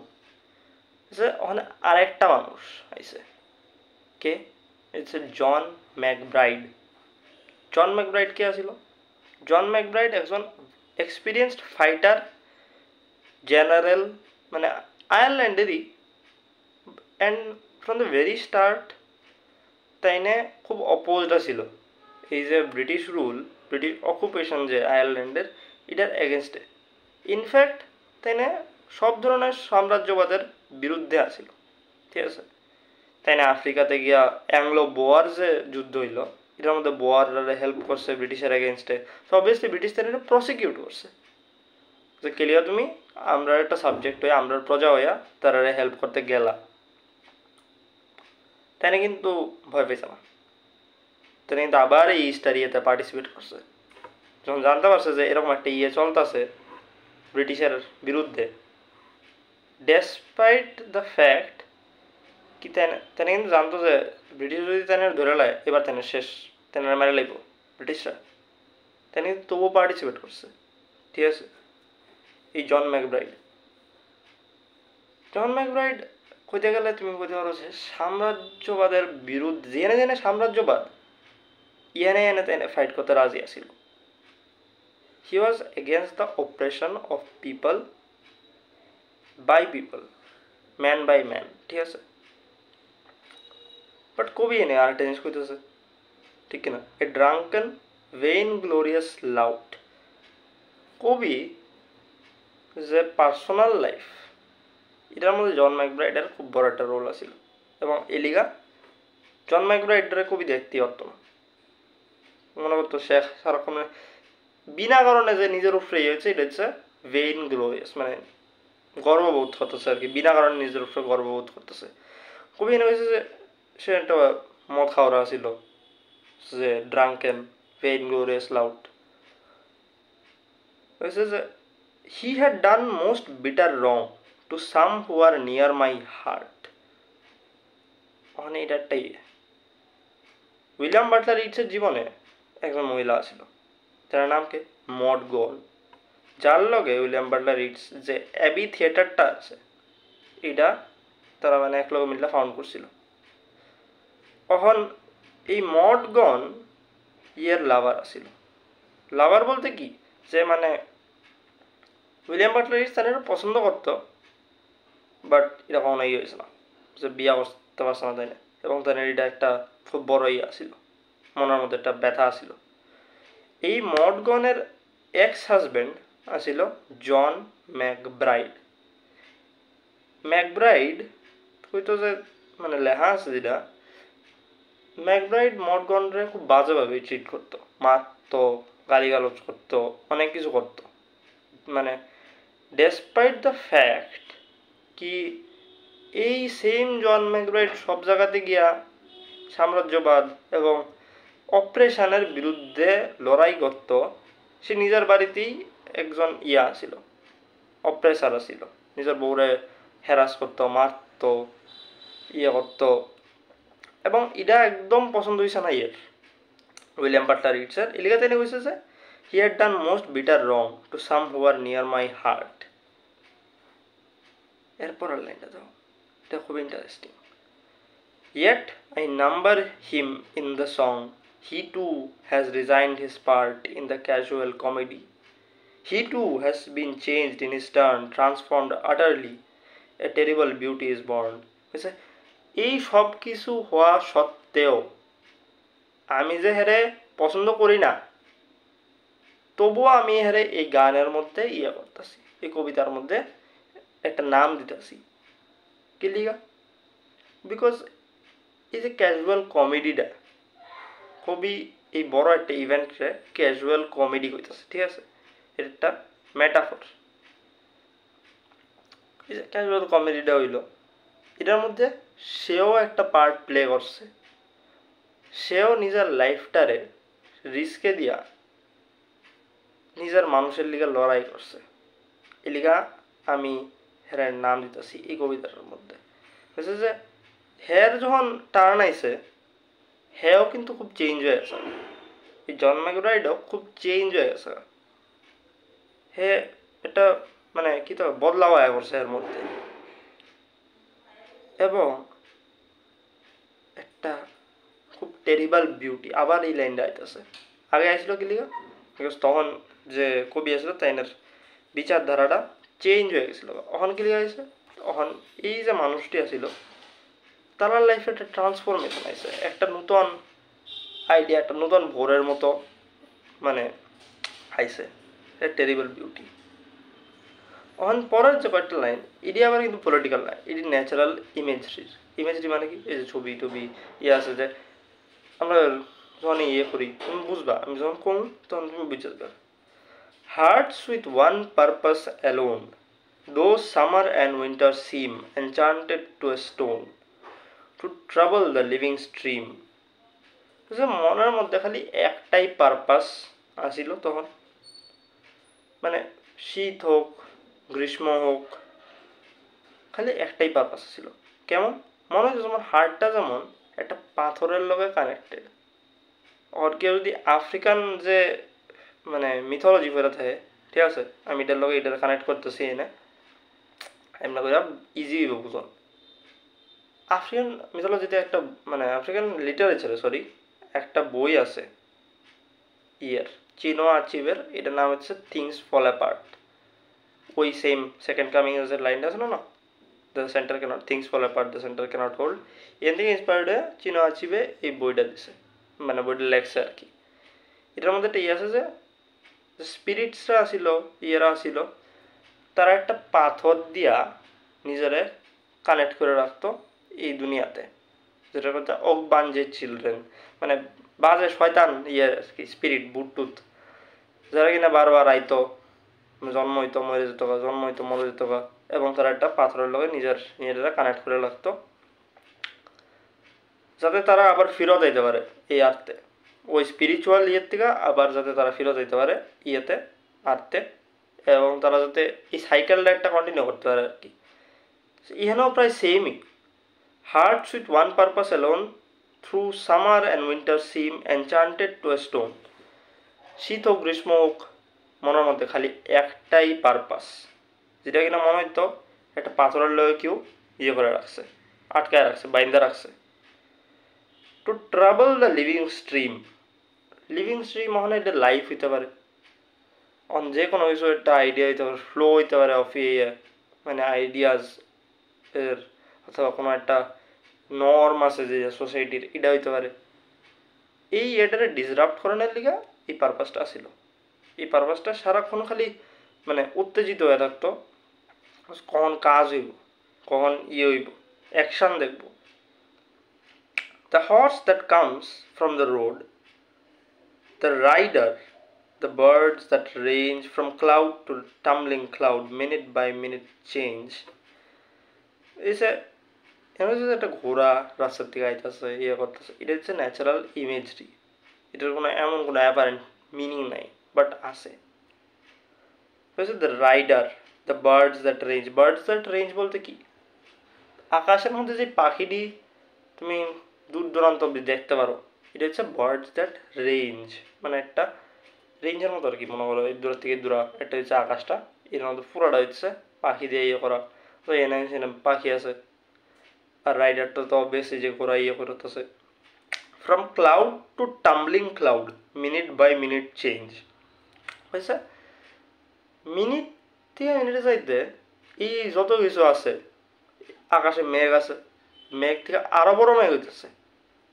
যে ওখানে আরেকটা মানুষ আইছে, কে? It's John MacBride. John MacBride কে আছিল? John MacBride একজন experienced fighter general, মানে আয়ারল্যান্ডেরই। And from the very start তাইনে খুব অপোজড ছিল এই যে ব্রিটিশ রুল, ব্রিটিশ অকুপেশন যে আয়ারল্যান্ডের, এটার এগেনস্টে। ইনফ্যাক্ট তাইনে সব ধরনের সাম্রাজ্যবাদের বিরুদ্ধে আছিল, ঠিক আছে। তাইনে আফ্রিকাতে গিয়া অ্যাংলো বোয়ার যে যুদ্ধ হইল, এটার মধ্যে বোয়াররা হেল্প করছে ব্রিটিশের এগেনস্টে। তো অবভিয়াসলি ব্রিটিশ তাইনে প্রসিকিউট করছে যে কেলিয়া তুমি আমরা একটা সাবজেক্ট হয়ে, আমরা প্রজা হইয়া তারা হেল্প করতে গেলা। তাই কিন্তু ভয় পেয়েছে না, তাই কিন্তু আবার এই ইস্টার ইয়েতে পার্টিসিপেট করছে। যখন জানতে পারছে যে এরকম একটা ইয়ে চলতেছে ব্রিটিশের বিরুদ্ধে, ডেসপাইট দ্য ফ্যাক্ট কি তেনে কিন্তু জানতো যে ব্রিটিশ যদি তেনের ধরে লায় এবার তেনের শেষ, তেনের মেরে লাগব ব্রিটিশরা। তেনে কিন্তু তবুও পার্টিসিপেট করছে, ঠিক আছে। এই জন ম্যাকব্রাইড কইতে গেলে তুমি কইতে পারো যে সাম্রাজ্যবাদের বিরুদ্ধে, জেনে জেনে সাম্রাজ্যবাদ এনে এনে তেনে ফাইট করতে রাজি আছিল। He was against the operation of people by people, man by man, ঠিক আছে। বাট কবি এনে আর একটা জিনিস কইতেছে, ঠিক কিনা? এ ড্রাঙ্কেন ভেইন গ্লোরিয়াস লাউট। কবি যে পার্সোনাল লাইফ, এটার মধ্যে জন ম্যাকব্রাইডের খুব বড় একটা রোল আছিল। এবং এলিগা জন ম্যাকব্রাইডের কবি দেখতেই পারতো না, মনে করতো শেখ সারাক্ষণ বিনা কারণে যে নিজের উপরে ইয়ে হয়েছে, এটা হচ্ছে ভেইন গ্লোরিয়াস, মানে গর্ববোধ করতেছে আর কি, বিনা কারণে নিজের উপরে গর্ববোধ করতেছে। কবি এনে হয়েছে যে সে একটা মদ খাওয়া ছিল, যে ড্রাঙ্কেন ভেইন গ্লোরিয়াস লাউট হয়েছে যে he had done most bitter wrong to some who are near my heart. মানে এটা একটাই, উইলিয়াম বাটলার ইটসের জীবনে একজন মহিলা আছিল, যার নাম কে? Mod gone. যার লগে উইলিয়াম বাটলার ইটস যে অ্যাবি থিয়েটারটা আছে, এটা তারা মানে এক লগে মিলে ফাউন্ড করছিল। তখন এই মড গন ইয়ের লাভার আছিল। লাভার বলতে কি, যে মানে উইলিয়াম বাটলার ইটস তাদের পছন্দ করতো, বাট এটা কখনো ইয়ে হয়েছে না, যে বিয়া করতে পারছে না তাই না। এবং তাই এটা একটা খুব বড় ইয়ে আসিল, মনের মধ্যে একটা ব্যথা আসিল। এই মডগনের এক্স হাজব্যান্ড আসিল জন ম্যাকব্রাইড। ম্যাকব্রাইড হইতো যে মানে লেখা আছে যেটা, ম্যাকব্রাইড মডগনরে খুব বাজেভাবে ট্রিট করতো, মারতো, গালিগালাজ করতো, অনেক কিছু করতো। মানে ডেসপাইট দ্য ফ্যাক্ট কি এই সেম জন ম্যাকব্রাইড সব জায়গাতে গিয়া সাম্রাজ্যবাদ এবং অপারেশনের বিরুদ্ধে লড়াই করত, সে নিজের বাড়িতেই একজন ইয়া ছিল, অপ্রেসার ছিল, নিজের বউরে হ্যারাস করতো, মারতো, ইয়ে করতো। এবং এটা একদম পছন্দ হয়েছে না ইয়ের, উইলিয়াম বাটলার ইটসের। এলিগা তিনি কইছে যে he had done most bitter wrong to some who are near my heart. এরপরের লাইনটা দাও, এটা খুব interesting. Yet I number him in the song. He too has resigned his part in the casual comedy. He too has been changed in his turn, transformed utterly. A terrible beauty is born. এই সব কিছু হওয়া সত্ত্বেও আমি যে হেরে পছন্দ করি না, তবুও আমি হেরে এই গানের মধ্যে ইয়ে করতেছি, এই কবিতার মধ্যে একটা নাম দিতেছি। কি লিগা? বিকজ এই যে ক্যাজুয়াল কমেডিটা, খুবই এই বড় একটা ইভেন্টে ক্যাজুয়াল কমেডি কইতেছে, ঠিক আছে? এটা একটা মেটাফর। এই যে ক্যাজুয়াল কমেডিটা হইল, এটার মধ্যে সেও একটা পার্ট প্লে করছে। সেও নিজের লাইফটারে রিস্কে দিয়া নিজের মানুষের লিগা লড়াই করছে। এই লিগা আমি হের নাম দিতেছি এই কবিতাটার মধ্যে। হয়েছে যে হের যখন টার্ন আইছে, হেও কিন্তু খুব চেঞ্জ হয়ে গেছে। এই জন ম্যাকব্রাইডও খুব চেঞ্জ হয়ে গেছে। হে এটা মানে কি তো বদলাও আয়া করছে এর মধ্যে। এবং একটা খুব টেরিবল বিউটি, আবার এই লাইনটা আইতেছে। আগে আইছিল কি লিগা? বিকজ তখন যে কবি আসলো তাইনের বিচারধারাটা চেঞ্জ হয়ে গেছিল। তখন কি লিগা হয়েছে? তখন এই যে মানুষটি আসিল তার লাইফে একটা ট্রান্সফরমেশন আইছে, একটা নতুন আইডিয়া, একটা নতুন ভোরের মতো মানে আইছে। Terrible beauty. অন পরের যে কয়েকটা লাইন, এটি আবার কিন্তু পলিটিক্যাল লাইন, এটি ন্যাচারাল ইমেজরির। ইমেজরি মানে কি? এই যে ছবি টবি ইয়ে আছে, যে আমরা যখন ইয়ে করি তুমি বুঝবা, আমি যখন কম তখন তুমি বুঝে যাবে। Hearts with one purpose alone, though summer and winter seem enchanted to a stone to travel the living stream. যে মনের মধ্যে খালি একটাই পারপাস আসিল তখন, মানে শীত হোক গ্রীষ্ম হোক, খালি একটাই পারপাস ছিল। কেমন মনে হচ্ছে তোমার হার্টটা যেমন একটা পাথরের লগে কানেক্টেড। আর কেউ যদি আফ্রিকান যে মানে মিথোলজি করে থাকে, ঠিক আছে, আমি এটার লগে এটার কানেক্ট করতেছি না, এমন করে ইজি বুঝুন। আফ্রিকান মিথোলজিতে একটা মানে আফ্রিকান লিটারেচারে সরি একটা বই আছে ইয়ের, চিনো আচিভের, এটার নাম হচ্ছে থিংস ফল অ্যাপার্ট। ওই সেম সেকেন্ড কামিং এর যে লাইনটা আছে না, the centre cannot things fall apart, the centre cannot hold, এখান থেকে ইন্সপায়ার্ড হয়ে চিনো আচিভে এই বইটা দিছে, মানে বইটা লেখছে আর কি। এটার মধ্যে একটা ইয়ে আছে যে স্পিরিটসরা আসিল, ইয়েরা আসিল, তারা একটা পাথর দিয়া নিজেরে কানেক্ট করে রাখতো এই দুনিয়াতে, যেটা করতে অকবাঞ্জে চিলড্রেন, মানে বাজে শয়তান ইয়ে আর কি, স্পিরিট বুটটুত, যারা কিনা বারবার আইতো, জন্ম হইতো মরে যেত বা জন্ম হইতো মরে যেত বা, এবং তারা একটা পাথরের লগে নিজেরা কানেক্ট করে রাখতো, যাতে তারা আবার ফিরত আইতে পারে এই আর্থে, ওই স্পিরিচুয়াল ইয়ের থেকে আবার যাতে তারা ফিরত আইতে পারে ইয়েতে আর্থে, এবং তারা যাতে এই সাইকেলটা একটা কন্টিনিউ করতে পারে আর কি। এখানেও প্রায় সেমই। Hearts with one purpose alone, through summer and winter seem enchanted to a stone. শীত হোক গ্রীষ্ম হোক, মনের মধ্যে খালি একটাই পারপাস, যেটা কিনা মনে হইতো একটা পাথরের লগে কেউ ইয়ে করে রাখছে, আটকায় রাখছে, বাইন্দা রাখছে। Two travel the living stream. Living stream মানে এটা লাইফ হইতে পারে, অন যে কোনো কিছু একটা আইডিয়া হইতে পারে, ফ্লো হইতে পারে অফ মানে আইডিয়াস, এর অথবা কোনো একটা নর্ম আছে যে সোসাইটির, এটা হইতে পারে। এই এটারে ডিসরাপ্ট করানোর লিগা এই পারপাসটা আসিল। এই পারপাসটা সারাক্ষণ খালি মানে উত্তেজিত হয়ে থাকতো, কখন কাজ হইব, কখন হইব, অ্যাকশন দেখব। The horse that comes from the road, the rider, the birds that range from cloud to tumbling cloud, minute by minute change. Is a একটা ঘোড়া রাস্তার দিকে আইতেছে, করতেছে, এটা হচ্ছে ন্যাচারাল ইমেজরি। এটার কোনো এমন কোনো অ্যাপারেন্ট মিনিং নাই, বাট আছে। The rider, the birds that range. Birds that range বলতে কি, আকাশের মধ্যে যে পাখিটি তুমি দূর দূরান্ত অব্দি দেখতে পারো, এটা হচ্ছে বার্ডস দ্যাট রেঞ্জ। মানে একটা রেঞ্জের মতো আর কি, মনে করো দূর থেকে দূরা একটা হচ্ছে আকাশটা, এর মধ্যে পুরাটা হচ্ছে পাখি দিয়ে করা। তো এনে পাখি আছে, আর রাইডারটা তো অবভিয়াসলি যে ঘোরা করতেছে। From cloud to tumbling cloud, minute by minute change. বুঝছে? মিনিট থেকে মিনিটে চাইতে এই যত কিছু আছে, আকাশে মেঘ আছে, মেঘ থেকে আরো বড় মেঘ হইতেছে,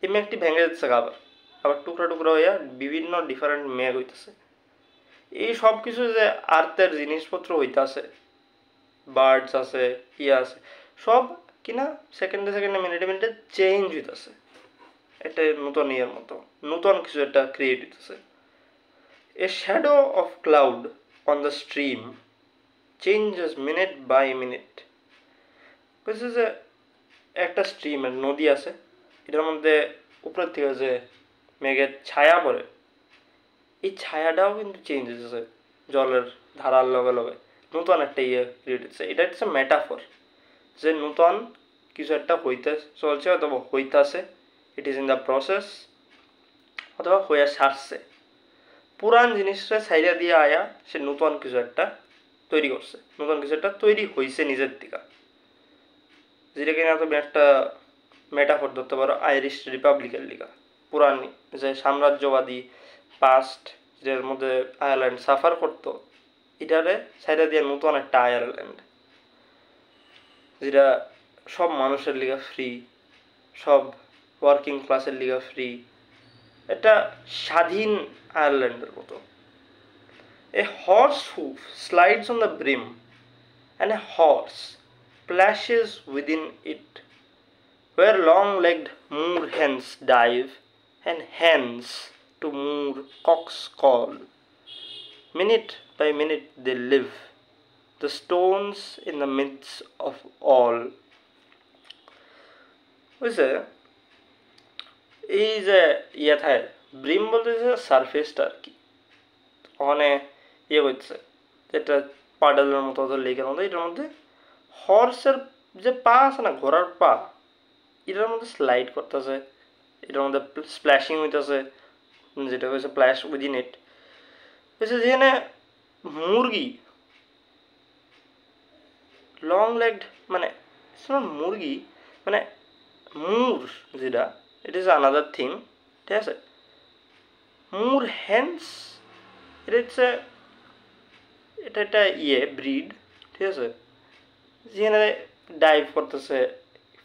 এই মেঘটি ভেঙে যাচ্ছে আবার, আবার টুকরা টুকরা হইয়া বিভিন্ন ডিফারেন্ট মেঘ হইতেছে। এই সব কিছু যে আর্থের জিনিসপত্র হইতাছে, বার্ডস আছে, আছে, সব কিনা সেকেন্ডে সেকেন্ডে মিনিটে মিনিটে চেঞ্জ হইতেছে। একটা নতুন মতো নতুন কিছু একটা ক্রিয়েট হইতেছে। A shadow of cloud on the stream changes minute by minute. বুঝছে যে একটা স্ট্রিমের নদী আছে, এটার মধ্যে উপরের থেকে যে মেঘের ছায়া পড়ে, এই ছায়াটাও কিন্তু চেঞ্জ হয়েছে জলের ধারার লগে লগে, নতুন একটা ক্রিয়েট হচ্ছে। এটা হচ্ছে মেটাফর, যে নতুন কিছু একটা হইতে চলছে অথবা হইতাছে, it is in the process, অথবা হইয়া সারছে। পুরান জিনিসটা ছাইড়া দিয়ে আয়া সে নতুন কিছু একটা তৈরি করছে, নতুন কিছু একটা তৈরি হয়েছে নিজের দিকে, যেটা কিনা তুমি একটা মেটাফর ধরতে পারো আইরিশ রিপাবলিকের লিগা। পুরান যে সাম্রাজ্যবাদী পাস্ট যের মধ্যে আয়ারল্যান্ড সাফার করতো, এটারে সাইডা দিয়ে নতুন একটা আয়ারল্যান্ড, যেটা সব মানুষের লিগা ফ্রি, সব ওয়ার্কিং ক্লাসের লিগা ফ্রি, এটা স্বাধীন আয়ারল্যান্ডের মতো। এ horse হুফ slides on the brim and a horse splashes within it, where long-legged moor hens dive, and hens to moor cocks call. Minute by minute they live, the stones in the midst of all. বুঝছে? এই যে থাকে brim বলতে সারফেসটা আর কি, ওখানে করছে যেটা পাডালের মতো লেকের মতো, এটার মধ্যে হর্সের যে পা আছে না, ঘোড়ার পা, এটার মধ্যে স্লাইড করতেছে, এটার মধ্যে স্প্ল্যাশিং হইতেছে, যেটা হয়েছে প্ল্যাশ উইদিন ইট। হয়েছে যেখানে মুরগি লং লেগড, মানে মুরগি মানে মুর, যেটা ইট ইজ আনাদার থিং, ঠিক আছে। মুর হ্যান্স, এটা হচ্ছে এটা একটা ব্রিড, ঠিক আছে, যেখানে ডাইভ করতেছে,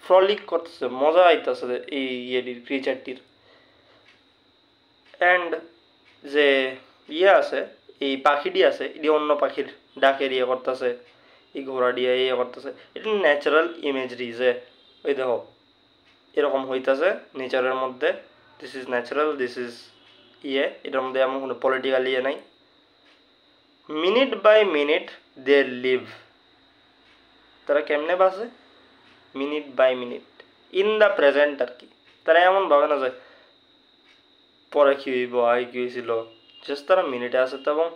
ফ্রলিক করতেছে, মজা আইতেছে এই ক্রিচারটির। অ্যান্ড যে আছে, এই পাখিটি আছে, এটি অন্য পাখির ডাকের করতেছে, এই ঘোড়া দিয়ে করতেছে। এটা ন্যাচারাল ইমেজরি, যে ওই দেখো এরকম হইতেছে নেচারের মধ্যে, this is natural, this is এটার মধ্যে এমন কোনো পলিটিক্যাল নাই। Minute by minute they live, তারা কেমনে বাঁচে? Minute by minute, in the present আর কি। তারা এমন ভাবে না যে পরে কী হইব, আগে কী হয়েছিল, জাস্ট তারা মিনিটে আছে। এবং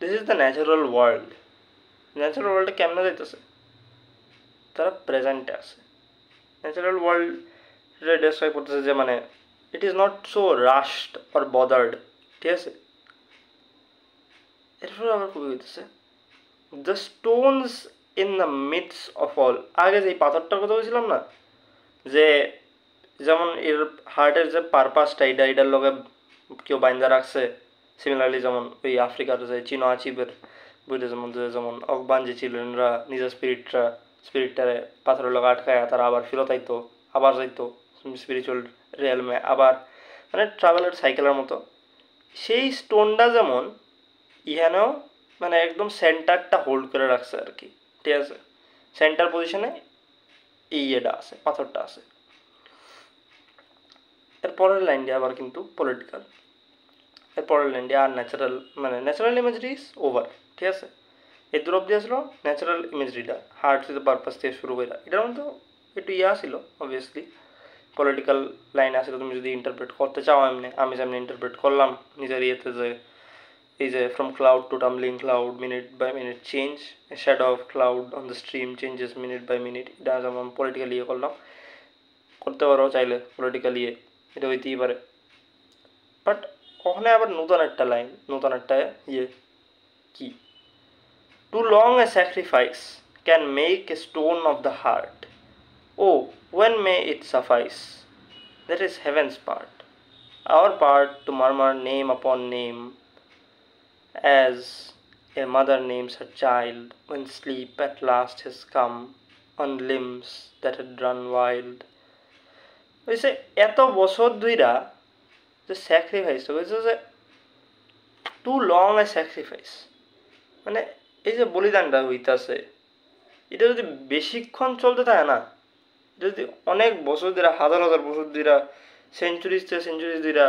this is the natural world. Natural ওয়ার্ল্ডে কেমনে যাইতেছে? তারা প্রেজেন্টে আছে। ন্যাচারাল ওয়ার্ল্ড ডেসক্রাইব করতেছে যে মানে it is not so রাশড or bothered, ঠিক আছে। এরপরে আবার কবি হইতেছে the Stones in the midst of all. আগে যে পাথরটার কথা বলছিলাম না, যে যেমন এর হার্টের যে পারপাসটা, এটার লগে কেউ বাইন্দা রাখছে, সিমিলারলি যেমন ওই আফ্রিকার যে চিনো আচিবের বইতে যেমন অকবান যে ছিলেন, নিজের স্পিরিটরা স্পিরিটটারে পাথরের লগা আটকায় তারা আবার ফেরত আইতো, আবার যাইতো স্পিরিচুয়াল রিয়েলমে, আবার মানে ট্রাভেলের সাইকেলের মতো। সেই স্টোনটা যেমন ইহানেও মানে একদম সেন্টারটা হোল্ড করে রাখছে আর কি, ঠিক আছে, সেন্টার পজিশনে এই ইয়েটা আছে, পাথরটা আছে। এর পরের লাইনটি আবার কিন্তু পলিটিক্যাল, এর পরের লাইনটি আর ন্যাচারাল, মানে ন্যাচারাল ইমেজরি ইজ ওভার, ঠিক আছে। এই দূর অব্দি আসলো ন্যাচারাল ইমেজরিটা, হার্ট টু দ্য পারপাস থেকে শুরু করে, এটার মধ্যে একটু ইয়ে আসিল অবভিয়াসলি, পলিটিক্যাল লাইন আসলে তুমি যদি ইন্টারপ্রেট করতে চাও এমনি, আমি যেমনি ইন্টারপ্রেট করলাম নিজের ইয়েতে, যে এই যে from cloud to tumbling cloud, minute by minute change, shadow of cloud on the stream changes minute by minute, এটা যেমন পলিটিক্যাল ইয়ে করলাম, করতে পারো চাইলে পলিটিক্যাল ইয়ে, এটা হইতেই পারে। বাট ওখানে আবার নতুন একটা লাইন, নতুন একটা ইয়ে কি, too long a sacrifice can make a stone of the heart. Oh, when may it suffice? That is heaven's part. Our part to murmur name upon name, as a mother names her child when sleep at last has come on limbs that had run wild. হয়েছে এত বছর ধইরা যে sacrifice হয়েছে, যে two long a sacrifice, মানে এই যে বলিদানটা হইতাছে, এটা যদি বেশিক্ষণ চলতে থাকে না, এটা যদি অনেক বছর ধরে, হাজার হাজার বছর ধরে, সেঞ্চুরিজ ধরে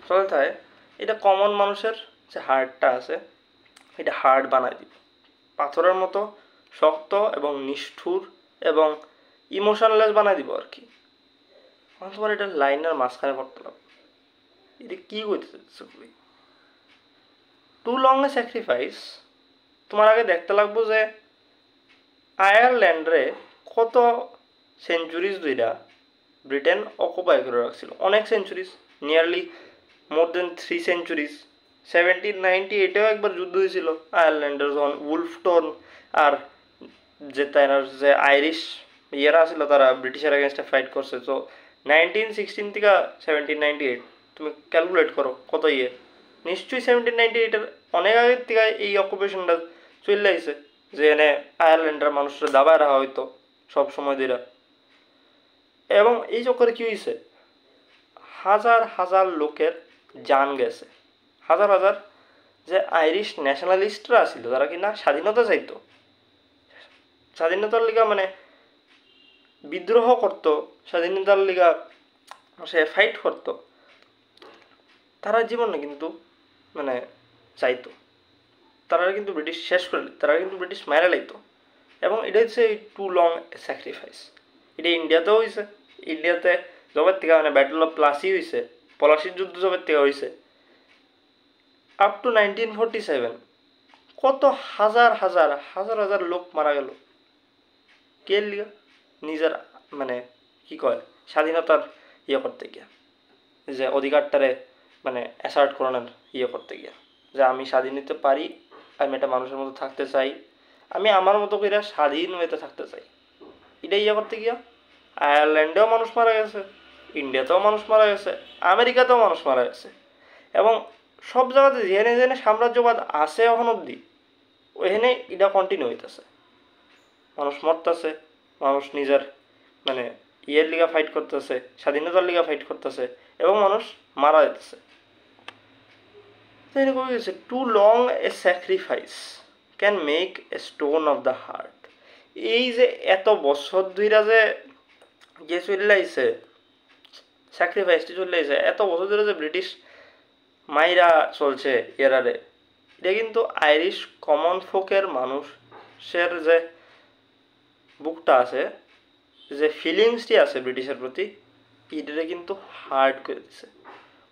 চলতে থাকে, এটা কমন মানুষের যে হার্টটা আছে এটা হার্ড বানায় দিব, পাথরের মতো শক্ত এবং নিষ্ঠুর এবং ইমোশনলেস বানায় দিব আর কি। তোমার এটা লাইনের মাঝখানে পড়তে লাগবে, এটা কী করতে চাচ্ছে খুবই টু লং এ স্যাক্রিফাইস। তোমার আগে দেখতে লাগবো যে আয়ারল্যান্ডে কত সেঞ্চুরিজ ধইরা ব্রিটেন অকুপাই করে রাখছিল, অনেক সেঞ্চুরিজ, নিয়ারলি মোর দেন 3 সেঞ্চুরিজ। 1798-এও একবার যুদ্ধ হয়েছিল আয়ারল্যান্ডের, যখন উলফটন আর যে তাইনার যে আইরিশ ইয়েরা ছিল তারা ব্রিটিশের এগেনস্টে ফাইট করছে। তো 1916 থেকে 1798 তুমি ক্যালকুলেট করো কত ইয়ে, নিশ্চয়ই 1798-এর অনেক আগের থেকে এই অকুপেশনটা চলে আসছে, যে এনে আয়ারল্যান্ডের মানুষরা দাবায় রাখা হইতো সব সময় ধরে। এবং এই চক্করে কী হয়েছে, হাজার হাজার লোকের জান গেছে, হাজার হাজার যে আইরিশ ন্যাশনালিস্টরা ছিল তারা কি না স্বাধীনতা চাইতো, স্বাধীনতার লিগা মানে বিদ্রোহ করত, স্বাধীনতার লিগা সে ফাইট করত, তারা জীবনে কিন্তু মানে চাইতো, তারা কিন্তু ব্রিটিশ শেষ করে, তারা কিন্তু ব্রিটিশ মারা লাইতো। এবং এটা হচ্ছে টু লং স্যাক্রিফাইস। এটা ইন্ডিয়াতেও হয়েছে, ইন্ডিয়াতে জবের থেকে মানে ব্যাটল অফ প্লাসি হয়েছে, পলাশির যুদ্ধ জবের থেকে হয়েছে, আপ টু 1947 কত হাজার হাজার হাজার হাজার লোক মারা গেল কে লিগা, নিজের মানে কি কয় স্বাধীনতার ইয়ে করতে গিয়া, যে অধিকারটারে মানে অ্যাসার্ট করানোর ইয়ে করতে গিয়া, যে আমি স্বাধীন হতে পারি, আমি একটা মানুষের মতো থাকতে চাই, আমি আমার মতো করে স্বাধীন হইতে থাকতে চাই, এটা ইয়ে করতে গিয়া আয়ারল্যান্ডেও মানুষ মারা গেছে, ইন্ডিয়াতেও মানুষ মারা গেছে, আমেরিকাতেও মানুষ মারা গেছে। এবং সব জায়গাতে যেখানে যেখানে সাম্রাজ্যবাদ আছে এখন অবধি, ওইখানে এটা কন্টিনিউ হইতেছে, মানুষ মরতেছে, মানুষ নিজের মানে ইয়ের লিগা ফাইট করতেছে, স্বাধীনতার লিগা ফাইট করতেছে, এবং মানুষ মারা যেতেছে। এরকম হয়েছে too long a sacrifice can make a stone of the heart. এই যে এত বছর ধইরা যে যে চলে আইছে স্যাক্রিফাইসটি চলে আইছে, এত বছর ধরে যে ব্রিটিশ মাইরা চলছে এরারে, এটা কিন্তু আইরিশ কমন ফোকের মানুষের যে বুকটা আছে, যে ফিলিংসটি আছে ব্রিটিশের প্রতি, এটারে কিন্তু হার্ড করে দিছে।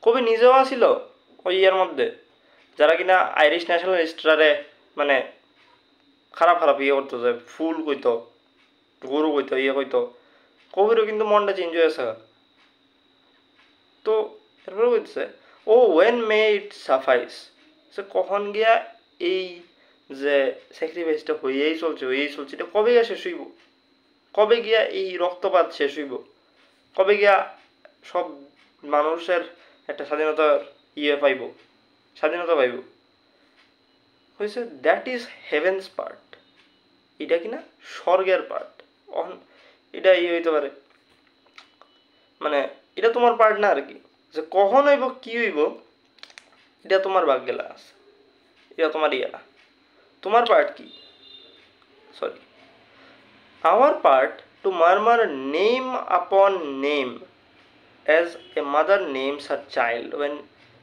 কবি নিজেও আসিল ওই ইয়ের মধ্যে, যারা কিনা আইরিশ ন্যাশনালিস্টরারে মানে খারাপ খারাপ ইয়ে করতো, যে ফুল কইতো, গরু কইতো, ইয়ে কইতো, কবিরও কিন্তু মনটা চেঞ্জ হয়েছে। তো এরপরে বলছে ও ওয়েন মে ইট সাফাইস, সে কখন গিয়া এই যে স্যাক্রিফাইসটা হইয়েই চলছে এটা কবে গিয়া শেষ হইব, কবে গিয়া এই রক্তপাত শেষ হইব, কবে গিয়া সব মানুষের একটা স্বাধীনতার ইয়ে পাইব, স্বাধীনতা পাইব। হয়েছে দ্যাট ইজ হেভেন্স পার্ট, এটা কিনা স্বর্গের পার্ট। এটা হইতে পারে, মানে এটা তোমার পার্ট না আর কি, যে কখন হইব কি হইব এটা তোমার ভাগ্যেলা আছে, এটা তোমার না। তোমার পার্ট কি? Sorry, our part to murmur name upon name as a mother names her child when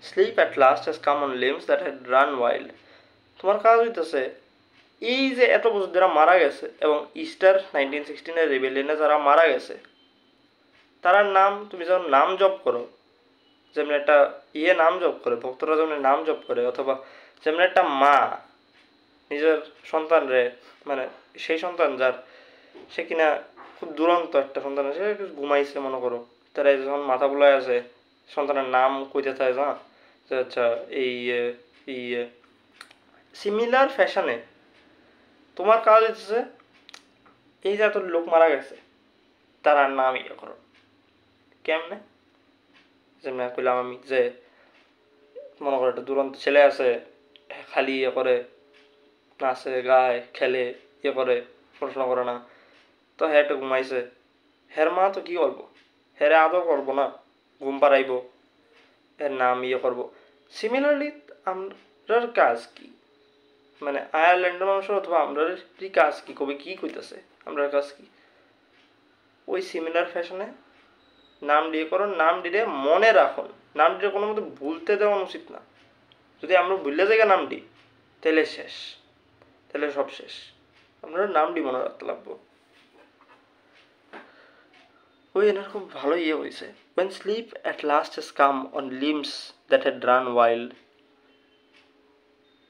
sleep at last has come on limbs that had run wild. তোমার কাজ হইতেছে এই যে এত বছর যারা মারা গেছে এবং ইস্টার 1916 রেবেলিয়নে যারা মারা গেছে তার নাম তুমি যখন নাম জপ করো, যেমন একটা নাম জপ করে, ভক্তরা যেমন নাম জপ করে, অথবা যেমন একটা মা নিজের সন্তানরে, মানে সেই সন্তান যার সে কিনা খুব দুরন্ত একটা সন্তান আছে, ঘুমাইছে মনে করো, তারা যখন মাথা বুলাই আছে সন্তানের নাম কইতে থাকে না, যে আচ্ছা এই এই সিমিলার ফ্যাশনে তোমার কাজ হচ্ছে এই যে এত লোক মারা গেছে তার নাম করো। কেমনে? যেমন কইলাম আমি যে মনে করো একটা দুরন্ত ছেলে আছে, খালি করে নাচে গায় খেলে করে, পড়াশোনা করে না, তো হ্যাঁ একটু ঘুমাইছে, হের মা তো কি করবো, হেরে আদর করবো না, ঘুম পাড়াইব, এর নাম করবো। সিমিলারলি আমরার কাজ কি, মানে আয়ারল্যান্ডের মানুষের অথবা আমরার কাজ কি, কবে কি কইতেছে আমরার কাজ কি, ওই সিমিলার ফ্যাশনে নাম দিয়ে করো, নাম দিলে মনে রাখুন, নাম দিলে কোনো মতো ভুলতে দেওয়া উচিত না। যদি আমরা ভুললে জায়গা নাম দিই তাহলে শেষ, তাহলে সব শেষ। আমরা নাম দি মনে রাখতে লাগবো। ওই এনার খুব ভালো হয়েছে, when sleep at last has come on limbs that had run wild,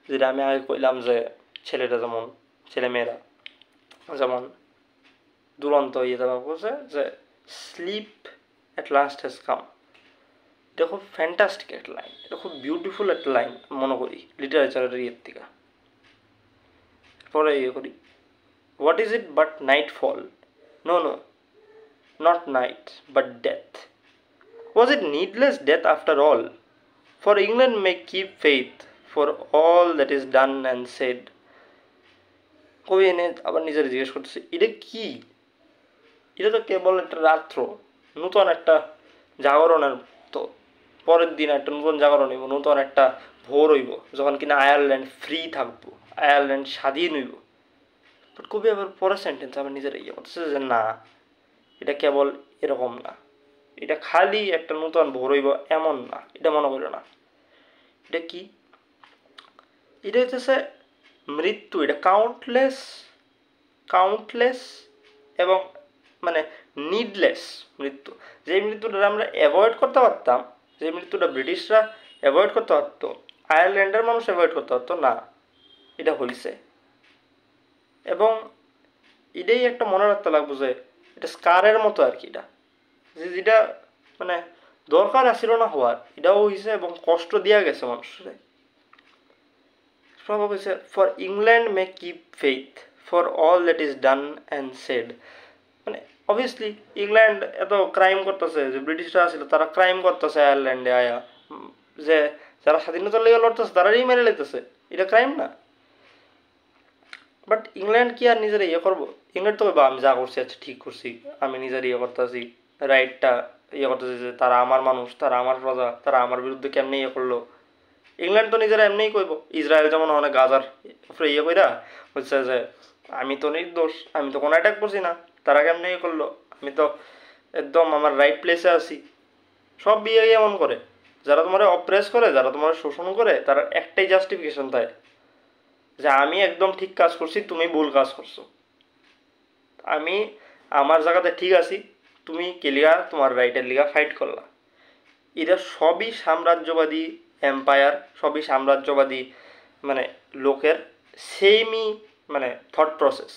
যেটা আমি আগে কইলাম যে ছেলেটা যেমন, ছেলে মেয়েরা যেমন দুরন্ত দেওয়া বলছে যে sleep at last has come, এটা খুব ফ্যান্টাস্টিক একটা লাইন, এটা খুব বিউটিফুল একটা লাইন মনে করি লিটারেচারের থেকে। পরে করি, what is it but nightfall, no no not night but death, was it needless death after all, for England may keep faith for all that is done and said. কবি এনে আবার নিজের জিজ্ঞেস করতেছে এটা কি, এটা তো কেবল একটা রাত্র, নূতন একটা জাগরণের, তো পরের দিন একটা নতুন জাগরণ হইব, নতুন একটা ভোর হইব যখন কিনা আয়ারল্যান্ড ফ্রি থাকবো, আয়ারল্যান্ড স্বাধীন হইব। বাট কবি আবার পরের সেন্টেন্স আবার নিজের করতেছে যে না, এটা কেবল এরকম না, এটা খালি একটা নতুন ভোর হইব এমন না, এটা মনে করো না। এটা কি? এটা হচ্ছে মৃত্যু, এটা কাউন্টলেস এবং মানে নিডলেস মৃত্যু। যে মৃত্যুটা আমরা অ্যাভয়েড করতে পারতাম, যে মৃত্যুটা ব্রিটিশরা অ্যাভয়েড করতে পারতো, আয়ারল্যান্ডের মানুষ অ্যাভয়েড করতে পারতো না, এটা হয়েছে। এবং এটাই একটা মনে রাখতে লাগবো যে এটা স্কারের মতো আর কি, এটা যেটা মানে দরকার আসছিল না হওয়ার, এটাও হয়েছে এবং কষ্ট দিয়া গেছে মানুষের। সব হয়েছে for England May keep faith for all that is done and said, মানে অবভিয়াসলি ইংল্যান্ড এত ক্রাইম করতেছে, যে ব্রিটিশরা আসছিল তারা ক্রাইম করতেছে আয়ারল্যান্ডে আয়া, যে যারা স্বাধীনতার লেগে লড়তেছে তারাই মেরে লেতেছে, এটা ক্রাইম না। বাট ইংল্যান্ড কি আর নিজের করবো? ইংল্যান্ড তো আমি যা করছি আচ্ছা ঠিক করছি, আমি নিজের করতেছি, রাইটটা করতেছি যে তারা আমার মানুষ, তারা আমার প্রজা, তারা আমার বিরুদ্ধে কেমনি করলো। ইংল্যান্ড তো নিজেরা এমনিই কইব, ইসরায়েল যেমন অনেক গাজার উপরে কইরা হচ্ছে যে আমি তো নির্দোষ, আমি তো কোনো অ্যাটাক করছি না, তারা কেমনি করলো, আমি তো একদম আমার রাইট প্লেসে আছি। সব বিয়ে এমন করে, যারা তোমার অপ্রেস করে, যারা তোমার শোষণ করে, তার একটাই জাস্টিফিকেশন থাকে যে আমি একদম ঠিক কাজ করছি, তুমি ভুল কাজ করছো, আমি আমার জায়গাতে ঠিক আছি, তুমি কেলিয়া তোমার রাইটের লিগা ফাইট করলা। এরা সবই সাম্রাজ্যবাদী এম্পায়ার, সবই সাম্রাজ্যবাদী মানে লোকের সেমই মানে থট প্রসেস।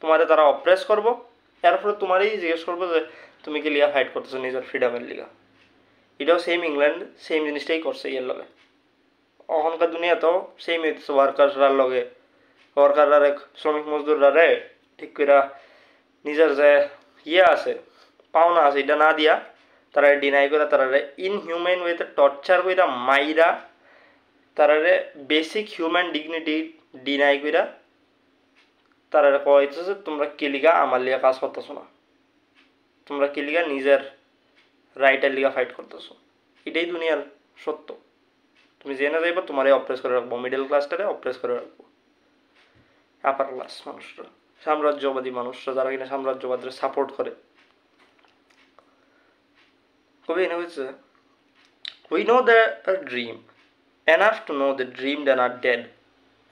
তোমাদের তারা অপ্রেস করবো, এরপরে তোমারই জিজ্ঞেস করবো যে তুমি কি লিগা ফাইট করতেছো নিজের ফ্রিডমের লিগা। এটাও সেম ইংল্যান্ড সেম জিনিসটাই করছে ইয়ের লগে, এখনকার দুনিয়াতেও সেম হইতেছে। ওয়ার্কাররার লগে, ওয়ার্কাররা শ্রমিক মজদুররা রে ঠিক করে নিজের যে আছে পাওনা আছে এটা না দিয়া তারা ডিনাই করে, তারা ইনহিউম্যান ওয়েতে টর্চার কইরা মাইরা, তারা বেসিক হিউম্যান ডিগনিটি ডিনাই কইরা তারা কইতেছে যে তোমরা কেলিগা আমার লিগা কাজ করতেছো না, তোমরা কেলিগা নিজের রাইটের লিগা ফাইট করতেছো। এটাই দুনিয়ার সত্য। তুমি জেনে যাইবা তোমারে অপ্রেস করে রাখবো, মিডল ক্লাসটারে অপ্রেস করে রাখবো। আপার ক্লাস মানুষরা, সাম্রাজ্যবাদী মানুষরা, যারা কিনা সাম্রাজ্যবাদের সাপোর্ট করে। কবি এনে হয়েছে, we know their dream enough to know they dreamed and are dead,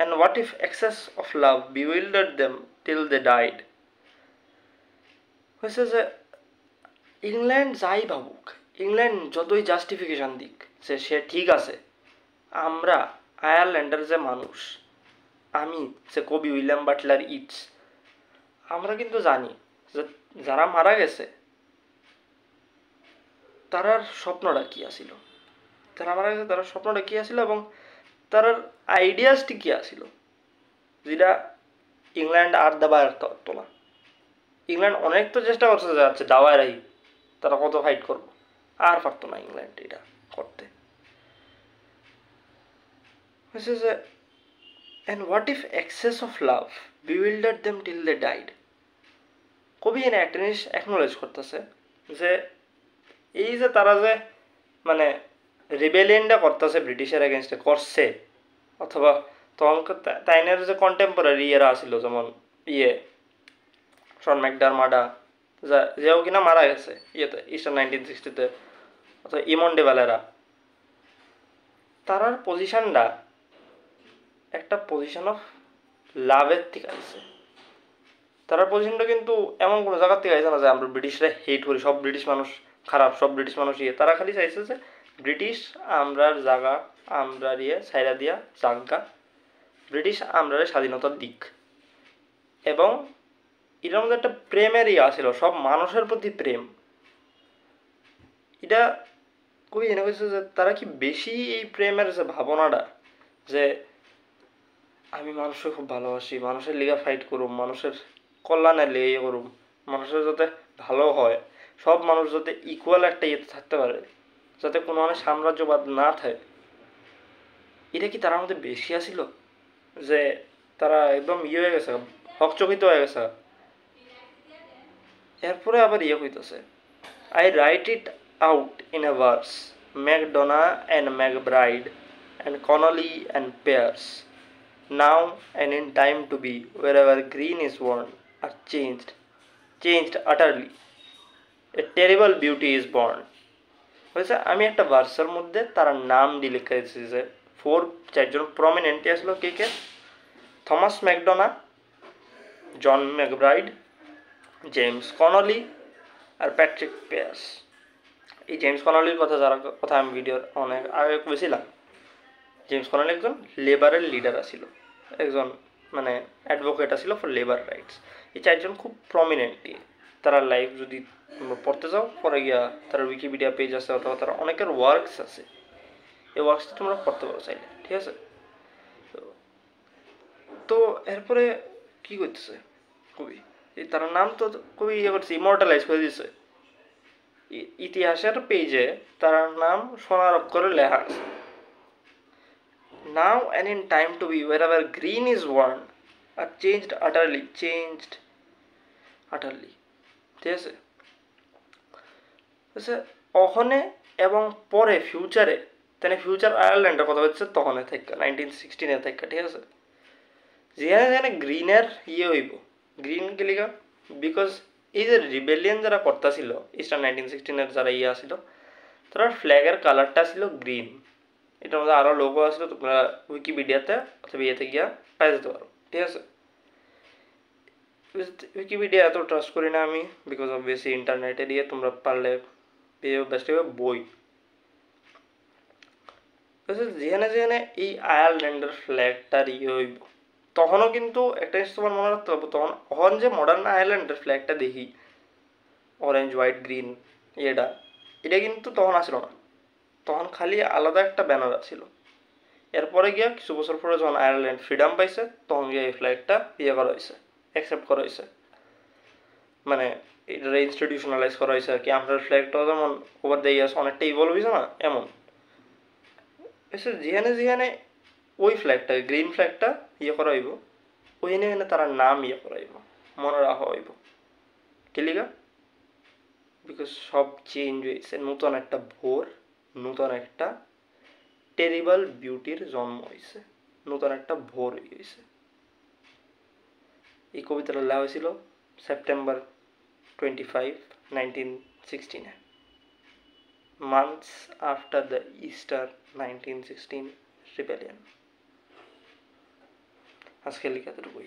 and what if excess of love bewildered them till they died? হয়েছে যে ইংল্যান্ড যাই ভাবুক, ইংল্যান্ড যতই জাস্টিফিকেশন দিক যে সে ঠিক আছে, আমরা আয়ারল্যান্ডের যে মানুষ, আমি যে কবি উইলিয়াম বাটলার ইটস, আমরা কিন্তু জানি যে যারা মারা গেছে তারার স্বপ্নটা কী আসিল, যারা মারা গেছে তার স্বপ্নটা কী আসিল এবং তার আইডিয়াসটি কী আসিল, যেটা ইংল্যান্ড আর দাবার তোলা। ইংল্যান্ড অনেক তো চেষ্টা করছে যে আচ্ছা দাওয়ায় রাহি, তারা কত ফাইট করবো, আর পারতো না ইংল্যান্ড এটা করতে। হয়েছে যে and what if excess of love bewildered them till they died? কবি এনে একটা জিনিস অ্যাকনোলেজ করতেছে যে এই যে তারা যে মানে রিবেলিয়নটা করতেছে ব্রিটিশের এগেনস্টে করছে, অথবা তখন তাইনের যে কন্টেম্পোরারি এরা আসিল, যেমন শন ম্যাকডারমাডা, যেও কিনা মারা গেছে ইয়েতে ইস্টার্ন 1960-তে, অথবা ইমন ডে ভ্যালেরা, তারার পজিশনটা একটা পজিশন অফ লাভের থেকে আসছে। তারার পজিশনটা কিন্তু এমন কোনো জায়গার থেকে আসছে না যে আমরা ব্রিটিশরা হেট করি, সব ব্রিটিশ মানুষ খারাপ, সব ব্রিটিশ মানুষ তারা খালি চাইছে যে ব্রিটিশ আমরার জায়গা আমরা ছাইরা দিয়া জাগা, ব্রিটিশ আমরার স্বাধীনতার দিক। এবং এটার মধ্যে একটা প্রেমের ছিল, সব মানুষের প্রতি প্রেম। এটা খুবই এনে হয়েছে যে তারা কি বেশি এই প্রেমের যে ভাবনাটা, যে আমি মানুষকে খুব ভালোবাসি, মানুষের লিগা ফাইট করুম, মানুষের কল্যাণের লিগে করুম, মানুষের যাতে ভালো হয়, সব মানুষ যাতে ইকুয়াল একটা ইয়েতে থাকতে পারে, যাতে কোনো মানে সাম্রাজ্যবাদ না থাকে, এটা কি তার মধ্যে বেশি আসিল যে তারা একদম হয়ে গেছে, হকচকিত হয়ে গেছে। এরপরে আবার হইতেছে, I write it out in a verse, MacDonagh and MacBride and Connolly and Pearse, now and in time to be, wherever green is worn, are changed utterly, a terrible beauty is born. হয়েছে আমি একটা ভার্সের মধ্যে তারা নাম দিয়ে লিখেছি যে চারজন প্রমিনেন্ট আসলো কে কে, থমাস ম্যাকডোনা, জন ম্যাকব্রাইড, জেমস কনলি আর প্যাট্রিক পেয়ার্স। এই জেমস কনলির কথা আমি ভিডিওর অনেক আগে বলেছিলাম। জেমস কনলি একজন লেবারের লিডার আছিল, একজন মানে অ্যাডভোকেট আছিল ফর লেবার রাইটস। এই চারজন খুব প্রমিনেন্ট, তারা লাইফ যদি পড়তে যাও পরে গিয়া তার উইকিপিডিয়া পেজ আছে, অথবা তারা অনেকের ওয়ার্কস আছে, এই ওয়ার্কসটা তোমরা পড়তে পারো চাইলে, ঠিক আছে। তো এরপরে কি করতেছে কবি, তার নাম তো কবি করছে, ইমর্টালাইজ করে দিচ্ছে ইতিহাসের পেজে, তার নাম সোনার অক্ষরে লেখা আছে, now and in time to be, wherever green is worn, are changed utterly, ঠিক আছে। ওখানে এবং পরে ফিউচারে, তাই ফিউচার আয়ারল্যান্ডের কথা হচ্ছে তখন থেকে 1916 থেকে, ঠিক আছে। যেখানে যেখানে গ্রিনের হইব, গ্রিন গেলিগা বিকজ এই যে রিবেলিয়ন যারা করতেছিল ইস্টার্ন 1916 যারা আসছিল, তার ফ্ল্যাগের কালারটা ছিল গ্রিন। এটার মধ্যে আরও লোগো আসলো, তোমরা উইকিপিডিয়াতে অথবা ইয়েতে গিয়া পাই যেতে পারো, ঠিক আছে। উইকিপিডিয়া এত ট্রাস্ট করি না আমি, বিকজ অফ বেশি ইন্টারনেটে দিয়ে তোমরা পারলে বেস্ট বই। যেখানে যেখানে এই আয়ারল্যান্ডের ফ্ল্যাগটার হইব, তখনও কিন্তু একটা জিনিস তোমার মনে রাখতে হবে, তখন যে মডার্ন আয়ারল্যান্ডের ফ্ল্যাগটা দেখি অরেঞ্জ হোয়াইট গ্রিন এটা কিন্তু তখন আসলো না, তখন খালি আলাদা একটা ব্যানার ছিল। এরপরে গিয়া কিছু বছর পরে যখন আয়ারল্যান্ড ফ্রিডম পাইছে, তখন গিয়ে এই ফ্ল্যাগটা করা হয়েছে, অ্যাকসেপ্ট করা হয়েছে, মানে এটা ইনস্টিটিউশনালাইজ করা হয়েছে আর কি। আমাদের ফ্ল্যাগটাও যেমন ওভার দ্য ইয়ার্স অনেকটা ইভলভ হয়েছে না, এমন যেখানে যেখানে ওই ফ্ল্যাগটা গ্রিন ফ্ল্যাগটা করা হইব, ওইখানে তারা নাম ইয়ে করাইব, মনে রাখা হইব কি লিগা, বিকজ সব চেঞ্জ হয়েছে, নতুন একটা ভোর, নতুন একটা টেরিবল বিউটির জন্ম হয়েছে, নতুন একটা ভোর হয়েছে। এই কবিতাটা লেখা হয়েছিল September 25, 1916, months after the Easter 1916 rebellion। আজকে লিখে এতটুকুই।